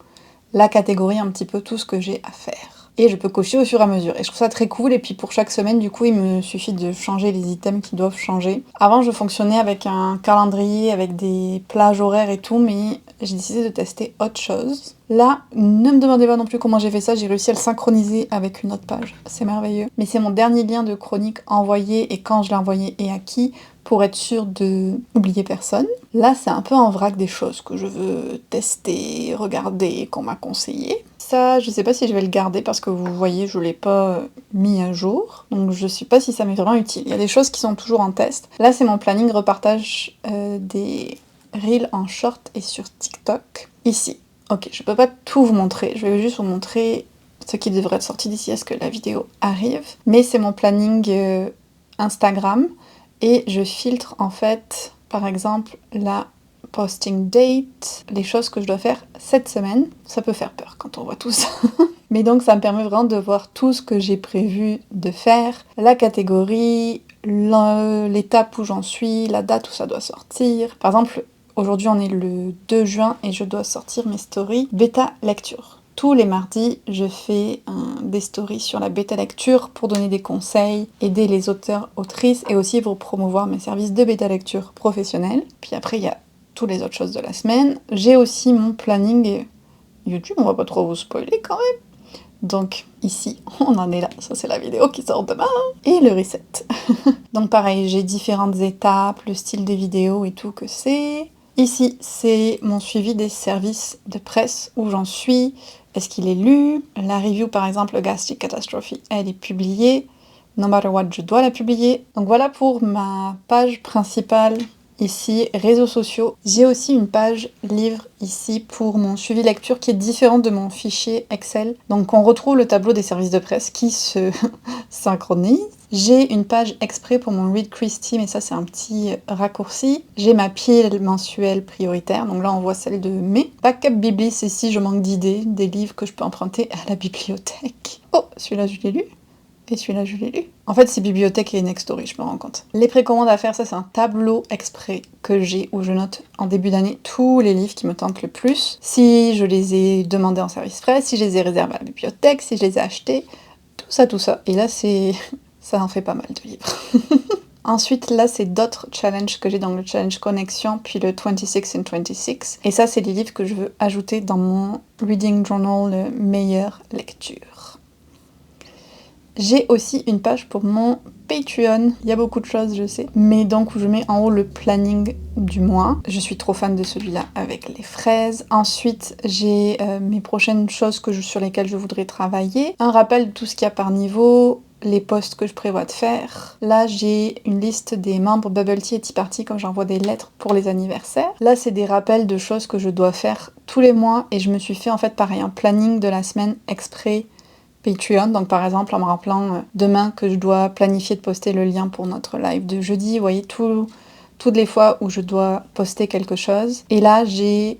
la catégorie un petit peu tout ce que j'ai à faire. Et je peux cocher au fur et à mesure. Et je trouve ça très cool. Et puis pour chaque semaine, du coup, il me suffit de changer les items qui doivent changer. Avant, je fonctionnais avec un calendrier, avec des plages horaires et tout, mais j'ai décidé de tester autre chose. Là, ne me demandez pas non plus comment j'ai fait ça, j'ai réussi à le synchroniser avec une autre page. C'est merveilleux. Mais c'est mon dernier lien de chronique envoyé et quand je l'ai envoyé et à qui, pour être sûr de n'oublier personne. Là, c'est un peu en vrac des choses que je veux tester, regarder, qu'on m'a conseillé. Ça, je sais pas si je vais le garder parce que vous voyez, je l'ai pas mis à jour. Donc je sais pas si ça m'est vraiment utile. Il y a des choses qui sont toujours en test. Là, c'est mon planning repartage des reels en short et sur TikTok. Ici. Ok, je peux pas tout vous montrer. Je vais juste vous montrer ce qui devrait être sorti d'ici à ce que la vidéo arrive. Mais c'est mon planning Instagram. Et je filtre en fait, par exemple, la posting date, les choses que je dois faire cette semaine. Ça peut faire peur quand on voit tout ça. Mais donc ça me permet vraiment de voir tout ce que j'ai prévu de faire, la catégorie, l'étape où j'en suis, la date où ça doit sortir. Par exemple, aujourd'hui on est le 2 juin et je dois sortir mes stories bêta lecture. Tous les mardis, je fais des stories sur la bêta lecture pour donner des conseils, aider les auteurs, autrices et aussi pour promouvoir mes services de bêta lecture professionnels. Puis après, il y a toutes les autres choses de la semaine. J'ai aussi mon planning YouTube, on va pas trop vous spoiler quand même. Donc ici, on en est là, ça c'est la vidéo qui sort demain, et le reset. Donc pareil, j'ai différentes étapes, le style des vidéos et tout que c'est. Ici, c'est mon suivi des services de presse, où j'en suis, est-ce qu'il est lu, la review par exemple, Gastric Catastrophe, elle est publiée, No Matter What, je dois la publier. Donc voilà pour ma page principale. Ici, réseaux sociaux. J'ai aussi une page livre ici pour mon suivi lecture qui est différente de mon fichier Excel. Donc on retrouve le tableau des services de presse qui se synchronise. J'ai une page exprès pour mon Read Christie, mais ça c'est un petit raccourci. J'ai ma pile mensuelle prioritaire, donc là on voit celle de mai. Backup Bibli, c'est si je manque d'idées, des livres que je peux emprunter à la bibliothèque. Oh, celui-là je l'ai lu. Et celui-là, je l'ai lu. En fait, c'est bibliothèque et Nextory, je me rends compte. Les précommandes à faire, ça c'est un tableau exprès que j'ai où je note en début d'année tous les livres qui me tentent le plus. Si je les ai demandés en service presse, si je les ai réservés à la bibliothèque, si je les ai achetés, tout ça, tout ça. Et là, ça en fait pas mal de livres. Ensuite, là, c'est d'autres challenges que j'ai dans le challenge connexion, puis le 26 in 26. Et ça, c'est les livres que je veux ajouter dans mon reading journal meilleure lecture. J'ai aussi une page pour mon Patreon. Il y a beaucoup de choses, je sais. Mais donc, où je mets en haut le planning du mois. Je suis trop fan de celui-là avec les fraises. Ensuite, j'ai mes prochaines choses sur lesquelles je voudrais travailler. Un rappel de tout ce qu'il y a par niveau. Les posts que je prévois de faire. Là, j'ai une liste des membres Bubble Tea et Tea Party quand j'envoie des lettres pour les anniversaires. Là, c'est des rappels de choses que je dois faire tous les mois. Et je me suis fait, en fait, pareil, un planning de la semaine exprès Patreon, donc par exemple en me rappelant demain que je dois planifier de poster le lien pour notre live de jeudi, vous voyez, toutes les fois où je dois poster quelque chose. Et là, j'ai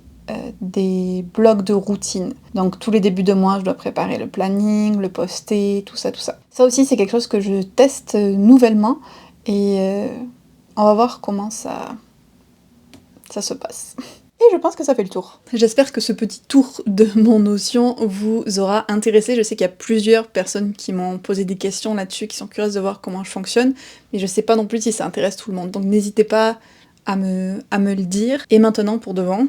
des blocs de routine. Donc tous les débuts de mois, je dois préparer le planning, le poster, tout ça, tout ça. Ça aussi, c'est quelque chose que je teste nouvellement et on va voir comment ça se passe. Et je pense que ça fait le tour. J'espère que ce petit tour de mon Notion vous aura intéressé. Je sais qu'il y a plusieurs personnes qui m'ont posé des questions là-dessus, qui sont curieuses de voir comment je fonctionne, mais je sais pas non plus si ça intéresse tout le monde. Donc n'hésitez pas à me le dire. Et maintenant, pour devant,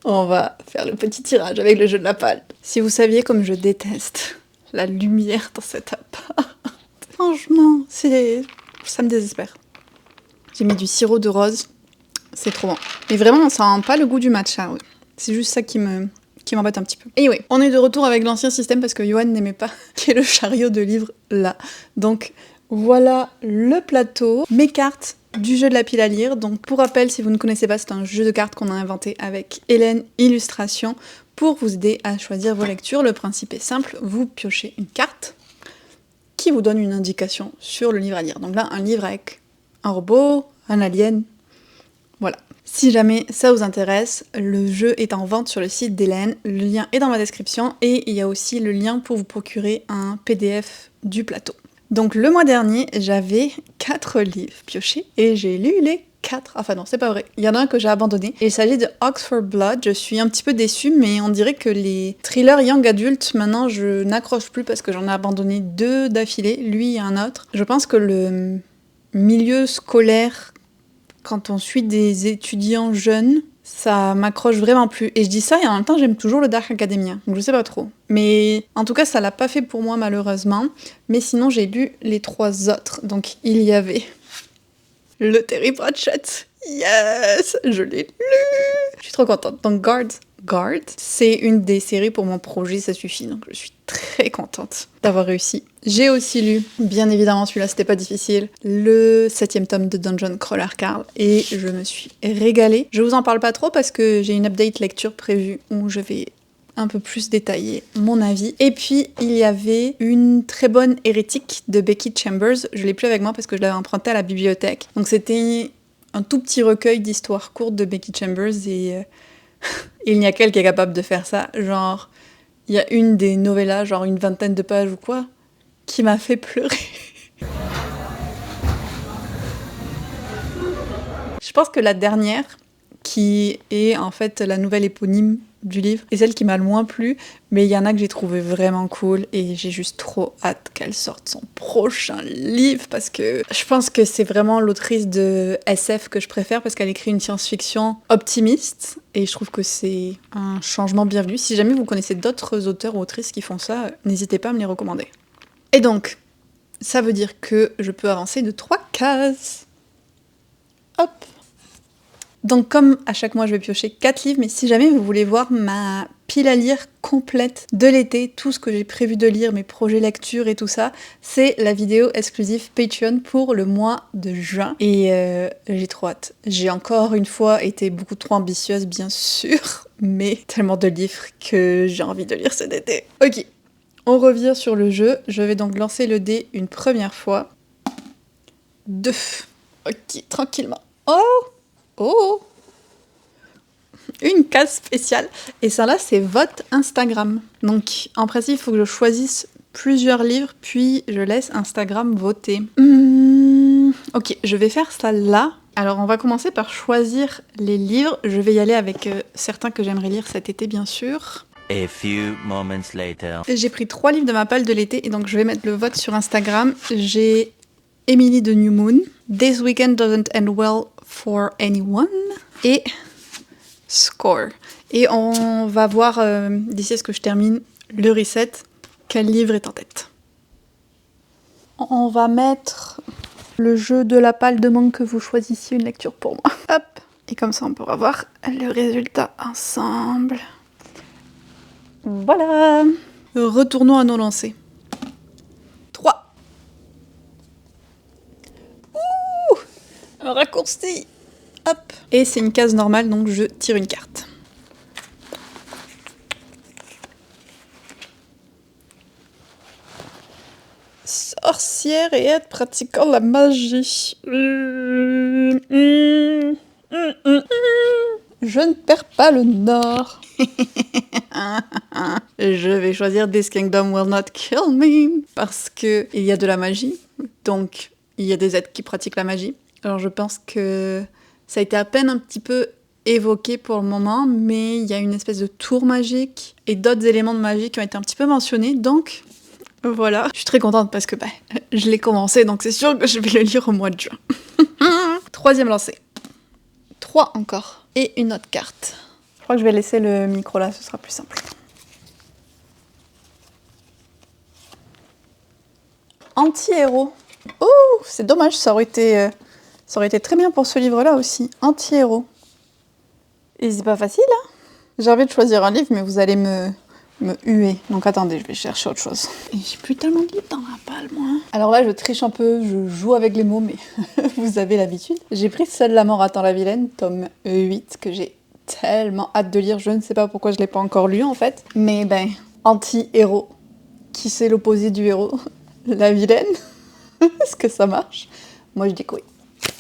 on va faire le petit tirage avec le jeu de la palle. Si vous saviez comme je déteste la lumière dans cet appart. Franchement, ça me désespère. J'ai mis du sirop de rose. C'est trop bon. Mais vraiment, ça n'a pas le goût du matcha. Ouais. C'est juste ça qui m'embête un petit peu. Et anyway, on est de retour avec l'ancien système parce que Johan n'aimait pas qu'il y ait le chariot de livres là. Donc voilà le plateau, mes cartes du jeu de la pile à lire. Donc pour rappel, si vous ne connaissez pas, c'est un jeu de cartes qu'on a inventé avec Hélène Illustration pour vous aider à choisir vos lectures. Le principe est simple, vous piochez une carte qui vous donne une indication sur le livre à lire. Donc là, un livre avec un robot, un alien, Voilà. Si jamais ça vous intéresse, le jeu est en vente sur le site d'Hélène, le lien est dans ma description et il y a aussi le lien pour vous procurer un PDF du plateau. Donc le mois dernier, j'avais 4 livres piochés et j'ai lu les 4. Enfin non, c'est pas vrai. Il y en a un que j'ai abandonné. Il s'agit de Oxford Blood. Je suis un petit peu déçue, mais on dirait que les thrillers young adultes, maintenant, je n'accroche plus parce que j'en ai abandonné 2 d'affilée. Lui et un autre. Je pense que le milieu scolaire, quand on suit des étudiants jeunes, ça m'accroche vraiment plus. Et je dis ça et en même temps j'aime toujours le Dark Academia, donc je sais pas trop. Mais en tout cas ça l'a pas fait pour moi malheureusement. Mais sinon j'ai lu les 3 autres. Donc il y avait le Terry Pratchett. Yes, je l'ai lu. Je suis trop contente. Donc Guard, c'est une des séries pour mon projet, ça suffit. Donc je suis très contente d'avoir réussi. J'ai aussi lu, bien évidemment celui-là c'était pas difficile, le 7e tome de Dungeon Crawler Carl et je me suis régalée. Je vous en parle pas trop parce que j'ai une update lecture prévue où je vais un peu plus détailler mon avis. Et puis il y avait une très bonne hérétique de Becky Chambers. Je l'ai plus avec moi parce que je l'avais empruntée à la bibliothèque. Donc c'était un tout petit recueil d'histoires courtes de Becky Chambers et il n'y a qu'elle qui est capable de faire ça. Genre, il y a une des novellas, genre une 20aine de pages ou quoi, qui m'a fait pleurer. Je pense que la dernière, qui est en fait la nouvelle éponyme du livre, est celle qui m'a le moins plu, mais il y en a que j'ai trouvé vraiment cool et j'ai juste trop hâte qu'elle sorte son prochain livre parce que je pense que c'est vraiment l'autrice de SF que je préfère parce qu'elle écrit une science-fiction optimiste et je trouve que c'est un changement bienvenu. Si jamais vous connaissez d'autres auteurs ou autrices qui font ça, n'hésitez pas à me les recommander. Et donc, ça veut dire que je peux avancer de 3 cases. Hop. Donc comme à chaque mois je vais piocher 4 livres, mais si jamais vous voulez voir ma pile à lire complète de l'été, tout ce que j'ai prévu de lire, mes projets lecture et tout ça, c'est la vidéo exclusive Patreon pour le mois de juin. Et j'ai trop hâte. J'ai encore une fois été beaucoup trop ambitieuse bien sûr, mais tellement de livres que j'ai envie de lire cet été. Ok, on revient sur le jeu. Je vais donc lancer le dé une première fois. 2. Ok, tranquillement. Oh, une case spéciale. Et ça là, c'est vote Instagram. Donc, en principe, il faut que je choisisse plusieurs livres, puis je laisse Instagram voter. Ok, je vais faire ça là. Alors, on va commencer par choisir les livres. Je vais y aller avec certains que j'aimerais lire cet été, bien sûr. A few moments later. J'ai pris 3 livres de ma palle de l'été, et donc je vais mettre le vote sur Instagram. J'ai Emily de New Moon, This Weekend Doesn't End Well for Anyone et Score. Et on va voir d'ici à ce que je termine le reset quel livre est en tête. On va mettre le jeu de la palle demande que vous choisissiez une lecture pour moi. Hop. Et comme ça on pourra voir le résultat ensemble. Voilà. Retournons à nos lancers. 3. Un raccourci. Hop. Et c'est une case normale, donc je tire une carte. Sorcière et aide pratiquant la magie. Je ne perds pas le nord. Je vais choisir This Kingdom Will Not Kill Me parce que il y a de la magie, donc il y a des êtres qui pratiquent la magie. Alors je pense que ça a été à peine un petit peu évoqué pour le moment, mais il y a une espèce de tour magique et d'autres éléments de magie qui ont été un petit peu mentionnés, donc voilà. Je suis très contente parce que je l'ai commencé, donc c'est sûr que je vais le lire au mois de juin. 3e lancé. 3 encore. Et une autre carte. Je crois que je vais laisser le micro là, ce sera plus simple. Anti-héros. Oh, c'est dommage, ça aurait été très bien pour ce livre-là aussi. Anti-héros. Et c'est pas facile, hein. J'ai envie de choisir un livre, mais vous allez me huer. Donc attendez, je vais chercher autre chose. Et j'ai plus tellement de livres dans ma palle, moi. Alors là, je triche un peu, je joue avec les mots, mais vous avez l'habitude. J'ai pris Seule la mort attend la vilaine, tome 8, que j'ai tellement hâte de lire. Je ne sais pas pourquoi je l'ai pas encore lu, en fait. Mais anti-héros. Qui c'est l'opposé du héros? La vilaine? Est-ce que ça marche? Moi, je dis que oui.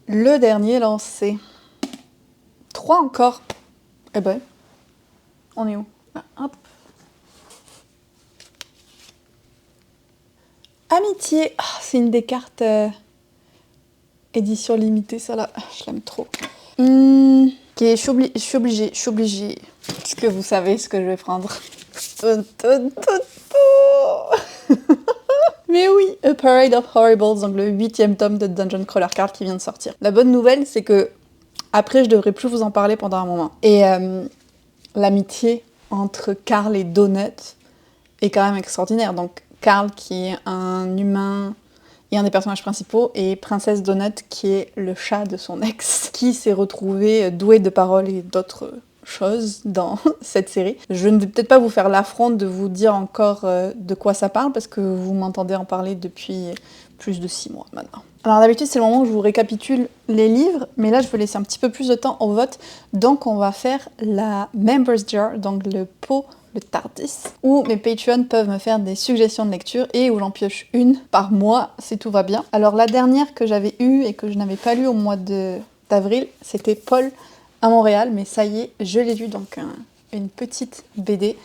Le dernier lancé. 3 encore. Eh ben, on est où? Là, hop. Amitié. Ah, c'est une des cartes édition limitée, ça là. Je l'aime trop. Ok, je suis obligée. Est-ce que vous savez ce que je vais prendre? Mais oui, A Parade of Horribles, donc le 8e tome de Dungeon Crawler Card qui vient de sortir. La bonne nouvelle, c'est que après, je devrais plus vous en parler pendant un moment. Et l'amitié entre Carl et Donut est quand même extraordinaire. Donc Carl qui est un humain et un des personnages principaux, et Princesse Donut qui est le chat de son ex, qui s'est retrouvé doué de paroles et d'autres choses dans cette série. Je ne vais peut-être pas vous faire l'affront de vous dire encore de quoi ça parle, parce que vous m'entendez en parler depuis plus de 6 mois maintenant. Alors d'habitude c'est le moment où je vous récapitule les livres, mais là je veux laisser un petit peu plus de temps au vote, donc on va faire la Members Jar, donc le pot, le Tardis, où mes Patreons peuvent me faire des suggestions de lecture et où j'en pioche une par mois si tout va bien. Alors la dernière que j'avais eue et que je n'avais pas lue au mois d'avril, c'était Paul à Montréal, mais ça y est, je l'ai lu, donc une petite BD.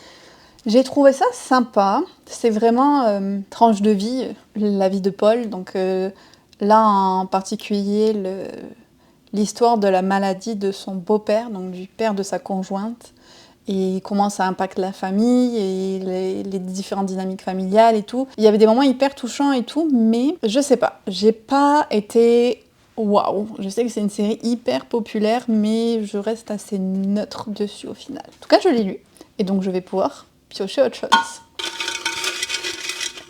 J'ai trouvé ça sympa, c'est vraiment tranche de vie, la vie de Paul, donc là en particulier l'histoire de la maladie de son beau-père, donc du père de sa conjointe, et comment ça impacte la famille et les différentes dynamiques familiales et tout. Il y avait des moments hyper touchants et tout, mais je sais pas, j'ai pas été waouh. Je sais que c'est une série hyper populaire, mais je reste assez neutre dessus au final. En tout cas, je l'ai lu, et donc je vais pouvoir piocher autre chose.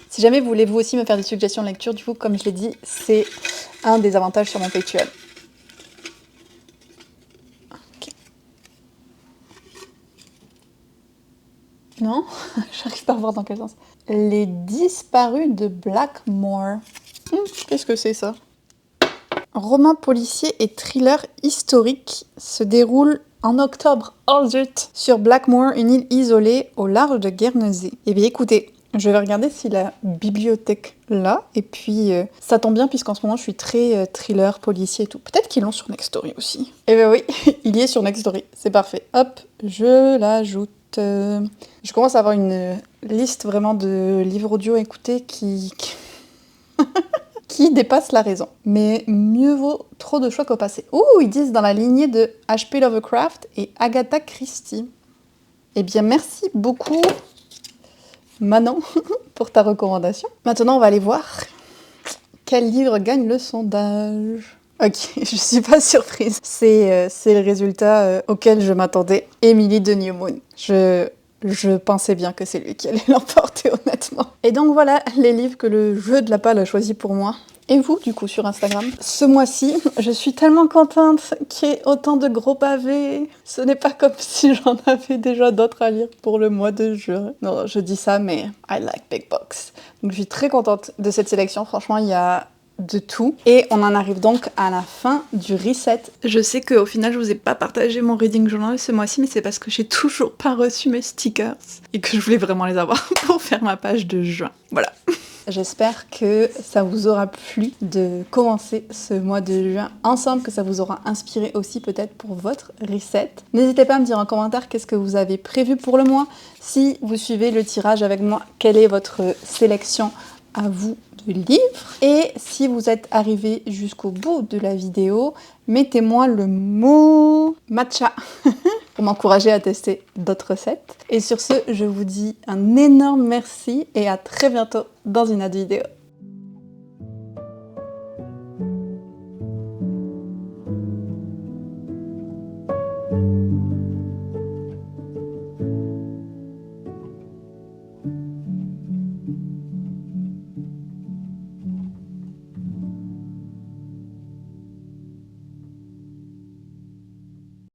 Si jamais vous voulez vous aussi me faire des suggestions de lecture, du coup, comme je l'ai dit, c'est un des avantages sur mon Patreon. Non, j'arrive pas à voir dans quel sens. Les disparus de Blackmore. Qu'est-ce que c'est ça? Roman policier et thriller historique se déroule en octobre, oh zut, sur Blackmore, une île isolée au large de Guernesey. Eh bien écoutez, je vais regarder si la bibliothèque là, et puis ça tombe bien puisqu'en ce moment je suis très thriller, policier et tout. Peut-être qu'ils l'ont sur Nextory aussi. Eh bien oui, il y est sur Nextory, c'est parfait. Hop, je l'ajoute. Je commence à avoir une liste vraiment de livres audio écoutés qui dépasse la raison. Mais mieux vaut trop de choix qu'au passé. Ouh, ils disent dans la lignée de H.P. Lovecraft et Agatha Christie. Eh bien, merci beaucoup, Manon, pour ta recommandation. Maintenant, on va aller voir quel livre gagne le sondage. Ok, je suis pas surprise. C'est le résultat auquel je m'attendais. Emily de New Moon. Je pensais bien que c'est lui qui allait l'emporter, honnêtement. Et donc voilà les livres que le jeu de la palle a choisi pour moi. Et vous, du coup, sur Instagram. Ce mois-ci, je suis tellement contente qu'il y ait autant de gros pavés. Ce n'est pas comme si j'en avais déjà d'autres à lire pour le mois de juin. Non, je dis ça, mais I like big books. Donc je suis très contente de cette sélection. Franchement, il y a de tout. Et on en arrive donc à la fin du reset. Je sais qu'au final, je vous ai pas partagé mon reading journal ce mois-ci, mais c'est parce que j'ai toujours pas reçu mes stickers et que je voulais vraiment les avoir pour faire ma page de juin. Voilà. J'espère que ça vous aura plu de commencer ce mois de juin ensemble, que ça vous aura inspiré aussi peut-être pour votre reset. N'hésitez pas à me dire en commentaire qu'est-ce que vous avez prévu pour le mois. Si vous suivez le tirage avec moi, quelle est votre sélection à vous de livres? Et si vous êtes arrivé jusqu'au bout de la vidéo, mettez-moi le mot matcha pour m'encourager à tester d'autres recettes. Et sur ce, je vous dis un énorme merci et à très bientôt dans une autre vidéo.